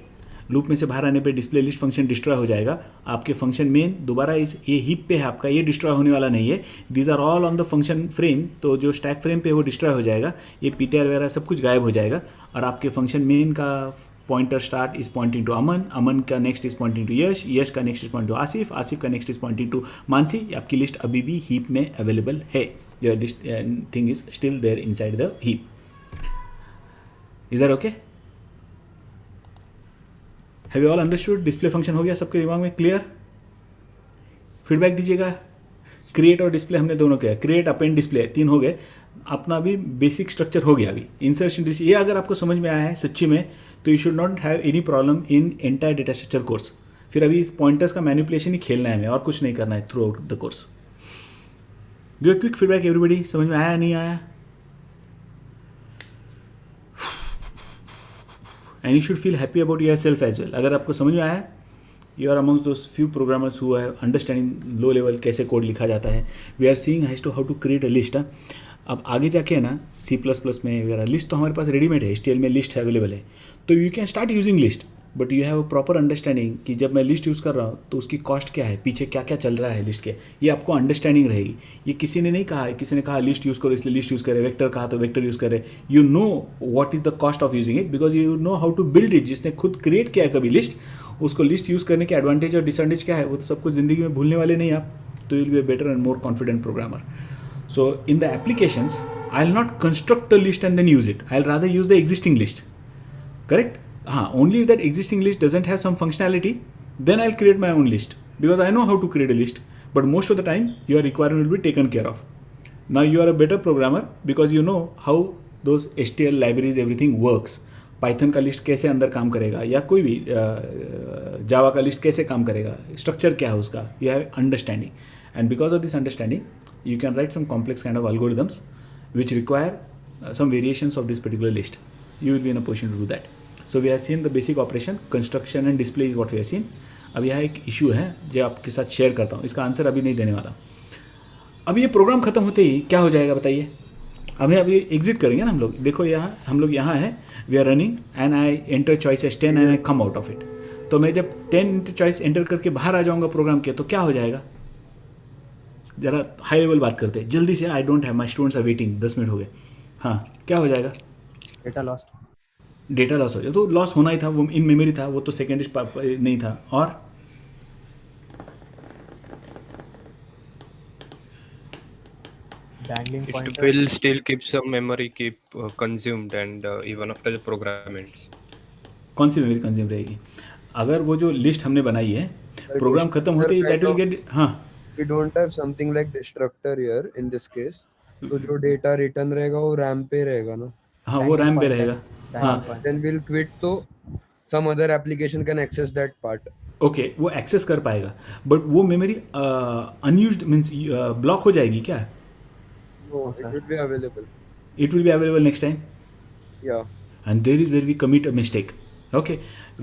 लूप में से बाहर आने पे डिस्प्ले लिस्ट फंक्शन डिस्ट्रॉय हो जाएगा, आपके फंक्शन मेन दोबारा इस ये हीप पे है आपका, ये डिस्ट्रॉय होने वाला नहीं है, these are all on the function frame, तो जो स्टैक फ्रेम पे वो डिस्ट्रॉय हो जाएगा, ये पीटीआर वगैरह सब कुछ गायब हो जाएगा, और आपके फंक्शन मेन का pointer start is pointing to Aman, Aman का next is pointing to Yash, Yash का next is pointing to Asif, Asif का next is pointing to Mansi. आपकी लिस्ट अभी भी हीप में अवेलेबल है, your thing is still there inside the heap. Is that okay? Have you all understood? Display function हो गया सबके दिमाग में क्लियर? फीडबैक दीजिएगा। क्रिएट और डिस्प्ले हमने दोनों किया, क्रिएट अपेंड डिस्प्ले 3 हो गए, अपना भी बेसिक स्ट्रक्चर हो गया अभी। इंसर्शन ये अगर आपको समझ में आया है सच्ची में तो you should not have any problem in entire data structure course. फिर अभी इस पॉइंटर्स का मैनिपुलेशन ही खेलना है हमें, और कुछ नहीं करना है throughout the course. Give quick feedback everybody, समझ में आया नहीं आया? And you should feel happy about yourself as well. अगर आपको समझ में आया, you are amongst those few programmers who have understanding low level कैसे कोड लिखा जाता है। We are seeing has to how to create a list. अब आगे जाके है ना C++ में वगैरह लिस्ट तो हमारे पास रेडीमेड है, HTML में लिस्ट अवेलेबल है, तो you can start using list, but you have a proper understanding कि जब मैं लिस्ट यूज़ कर रहा हूँ तो उसकी कॉस्ट क्या है, पीछे क्या क्या चल रहा है लिस्ट के, ये आपको अंडरस्टैंडिंग रहेगी। ये किसी ने नहीं कहा है, किसी ने कहा लिस्ट यूज़ करो इसलिए लिस्ट यूज़ करे, वेक्टर कहा तो वेक्टर यूज़ करे। You know what is the cost of using it because you know how to build it. जिसने खुद क्रिएट किया है कभी लिस्ट, उसको लिस्ट यूज़ करने के एडवांटेज और डिसएडवांटेज क्या है वो तो सब कुछ ज़िंदगी में भूलने वाले नहीं आप, तो you will be a better and more confident programmer. So in the applications, I'll not construct a list and then use it. I'll rather use the existing list. Correct? Only if that existing list doesn't have some functionality, then I'll create my own list. Because I know how to create a list. But most of the time, your requirement will be taken care of. Now you are a better programmer because you know how those HTML libraries, everything works. Python का list कैसे अंदर काम करेगा, या कोई भी जावा का list कैसे काम करेगा, स्ट्रक्चर क्या है उसका, you have understanding, and because of this understanding you can write some complex kind of algorithms which require some variations of this particular list. You will be in a position to do that. So we have seen the basic operation, construction and display is what we have seen. अब यहाँ एक issue है जो आपके साथ share करता हूँ, इसका आंसर अभी नहीं देने वाला. अब ये प्रोग्राम खत्म होते ही क्या हो जाएगा बताइए. हमें अभी एग्जिट करेंगे ना हम लोग. देखो यहाँ हम लोग यहाँ है, we are running and I enter choice as 10 and I come out of it. तो मैं जब 10 चॉइस एंटर करके बाहर आ जाऊँगा प्रोग्राम के, तो क्या हो जाएगा. ज़रा हाई लेवल बात करते हैं जल्दी से. I don't have, my students are waiting, 10 minute हो गए. हाँ, क्या हो जाएगा. Data lost. डेटा लॉस हो जाए. तो लॉस होना ही था, वो इन मेमोरी था, वो तो सेकेंड नहीं था. और Dangling It pointers. will still keep some memory consumed and even after the program ends. कौन सी मेमोरी कंज्यूम रहेगी. अगर वो जो लिस्ट हमने बनाई है प्रोग्राम खत्म होते ही दैट विल गेट. हाँ, We don't have something like destructor here in this case. तो जो डेटा रिटर्न रहेगा वो रैम पे रहेगा ना. हाँ वो रैम पे रहेगा. हाँ, Then we'll quit तो some other application can access that part. Okay, वो एक्सेस कर पाएगा, बट वो मेमोरी अनयूज्ड मीन्स ब्लॉक हो जाएगी क्या. No, it will be available. It will be available next time. Yeah. And there is where we commit a mistake. Okay,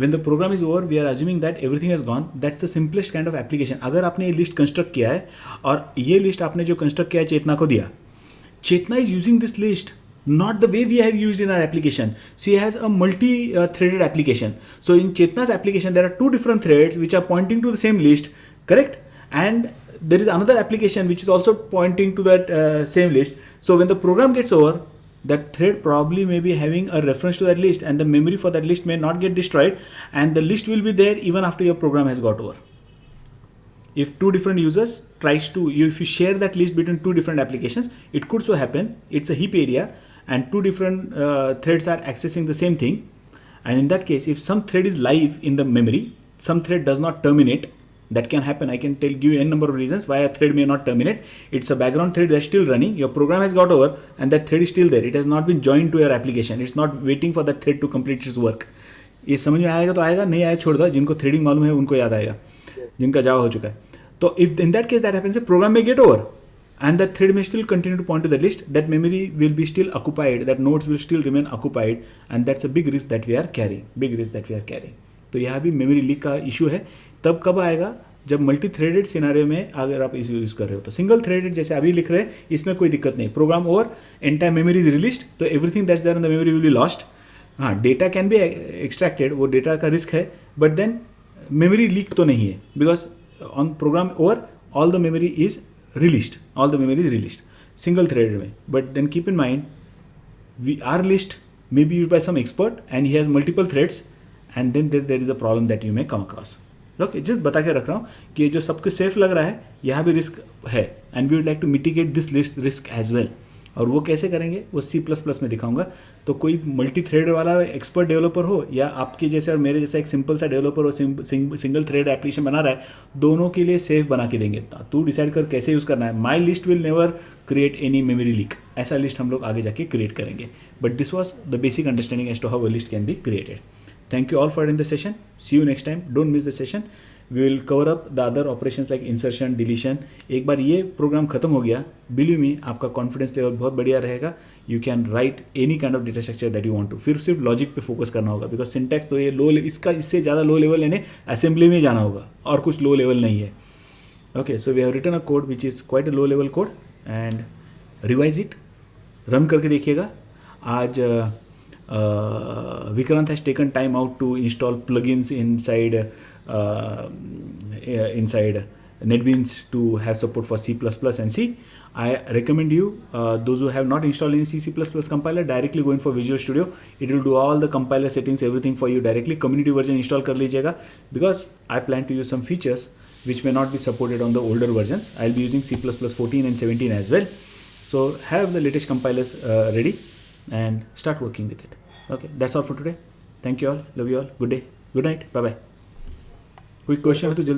when the program is over, we are assuming that everything has gone. That's the simplest kind of application. अगर आपने ये list construct किया है और ये list आपने जो construct किया है चेतना को दिया, चेतना is using this list not the way we have used in our application. She has a multi-threaded application. So in Chetna's application, there are two different threads which are pointing to the same list, correct? And there is another application which is also pointing to that same list. So when the program gets over, that thread probably may be having a reference to that list, and the memory for that list may not get destroyed, and the list will be there even after your program has got over. If two different users tries to, if you share that list between two different applications, it could so happen it's a heap area and two different threads are accessing the same thing, and in that case if some thread is live in the memory, some thread does not terminate. That can happen. I can give you n number of reasons why a thread may not terminate. It's a background thread that's still running. Your program has got over and that thread is still there. It has not been joined to your application. It's not waiting for that thread to complete its work. ये समझ में आएगा तो आएगा, नहीं आया छोड़ दो. जिनको थ्रेडिंग मालूम है उनको याद आएगा, जिनका जावा हो चुका है. तो if in that case that happens, the program may get over and that thread may still continue to point to the list. That memory will be still occupied. That nodes will still remain occupied, and that's a big risk that we are carrying. Big risk that we are carrying. तो यहाँ भी memory leak का issue है. तब कब आएगा, जब multi threaded scenario में अगर आप इसे यूज़ कर रहे हो. तो सिंगल थ्रेडेड जैसे अभी लिख रहे हैं इसमें कोई दिक्कत नहीं. Program over, entire memory is released, तो everything that's there in the memory will be lost. हाँ, डेटा कैन बी एक्सट्रैक्टेड, वो डेटा का रिस्क है, बट देन मेमोरी लीक तो नहीं है, because on program over all the memory is released, all the memory is released single threaded में. But then keep in mind our list may be used by some expert and he has multiple threads, and then there is a problem that you may come across. Okay, just बता के रख रहा हूँ कि जो सबको safe लग रहा है यहाँ भी रिस्क है, and we would like to mitigate this risk as well. और वो कैसे करेंगे वो C++ में दिखाऊंगा. तो कोई मल्टी थ्रेड वाला एक्सपर्ट डेवलपर हो या आपके जैसे और मेरे जैसा एक सिंपल सा डेवलपर हो, सिंगल थ्रेड एप्लीकेशन बना रहा है, दोनों के लिए सेफ बना के देंगे. तू डिसाइड कर कैसे यूज़ करना है. My list will never create any memory leak. ऐसा लिस्ट हम लोग आगे जाके क्रिएट करेंगे. But this was the basic understanding as to how a list can be created. Thank you all for attending the session. See you next time. Don't miss the session. We will cover up the other operations like insertion, deletion. एक बार ये programme खत्म हो गया, believe me, आपका confidence level बहुत बढ़िया रहेगा. You can write any kind of data structure that you want to. फिर सिर्फ लॉजिक पे फोकस करना होगा, बिकॉज सिंटैक्स तो ये लो, इसका इससे ज़्यादा लो लेवल यानी असेंबली में जाना होगा, और कुछ लो लेवल नहीं है. Okay, so we have written a code which is quite a low level code, and revise it, run करके देखिएगा. आज Vikrant has taken time out to install plugins inside NetBeans to have support for C++ and C. I recommend you, those who have not installed any C++ compiler, directly go in for Visual Studio. It will do all the compiler settings, everything for you directly. Community version install कर लीजिएगा, because I plan to use some features which may not be supported on the older versions. I'll be using C++ 14 and 17 as well. So have the latest compilers ready and start working with it. Okay, that's all for today. Thank you all. Love you all. Good day. Good night. Bye bye. कोई question है तो जल्दी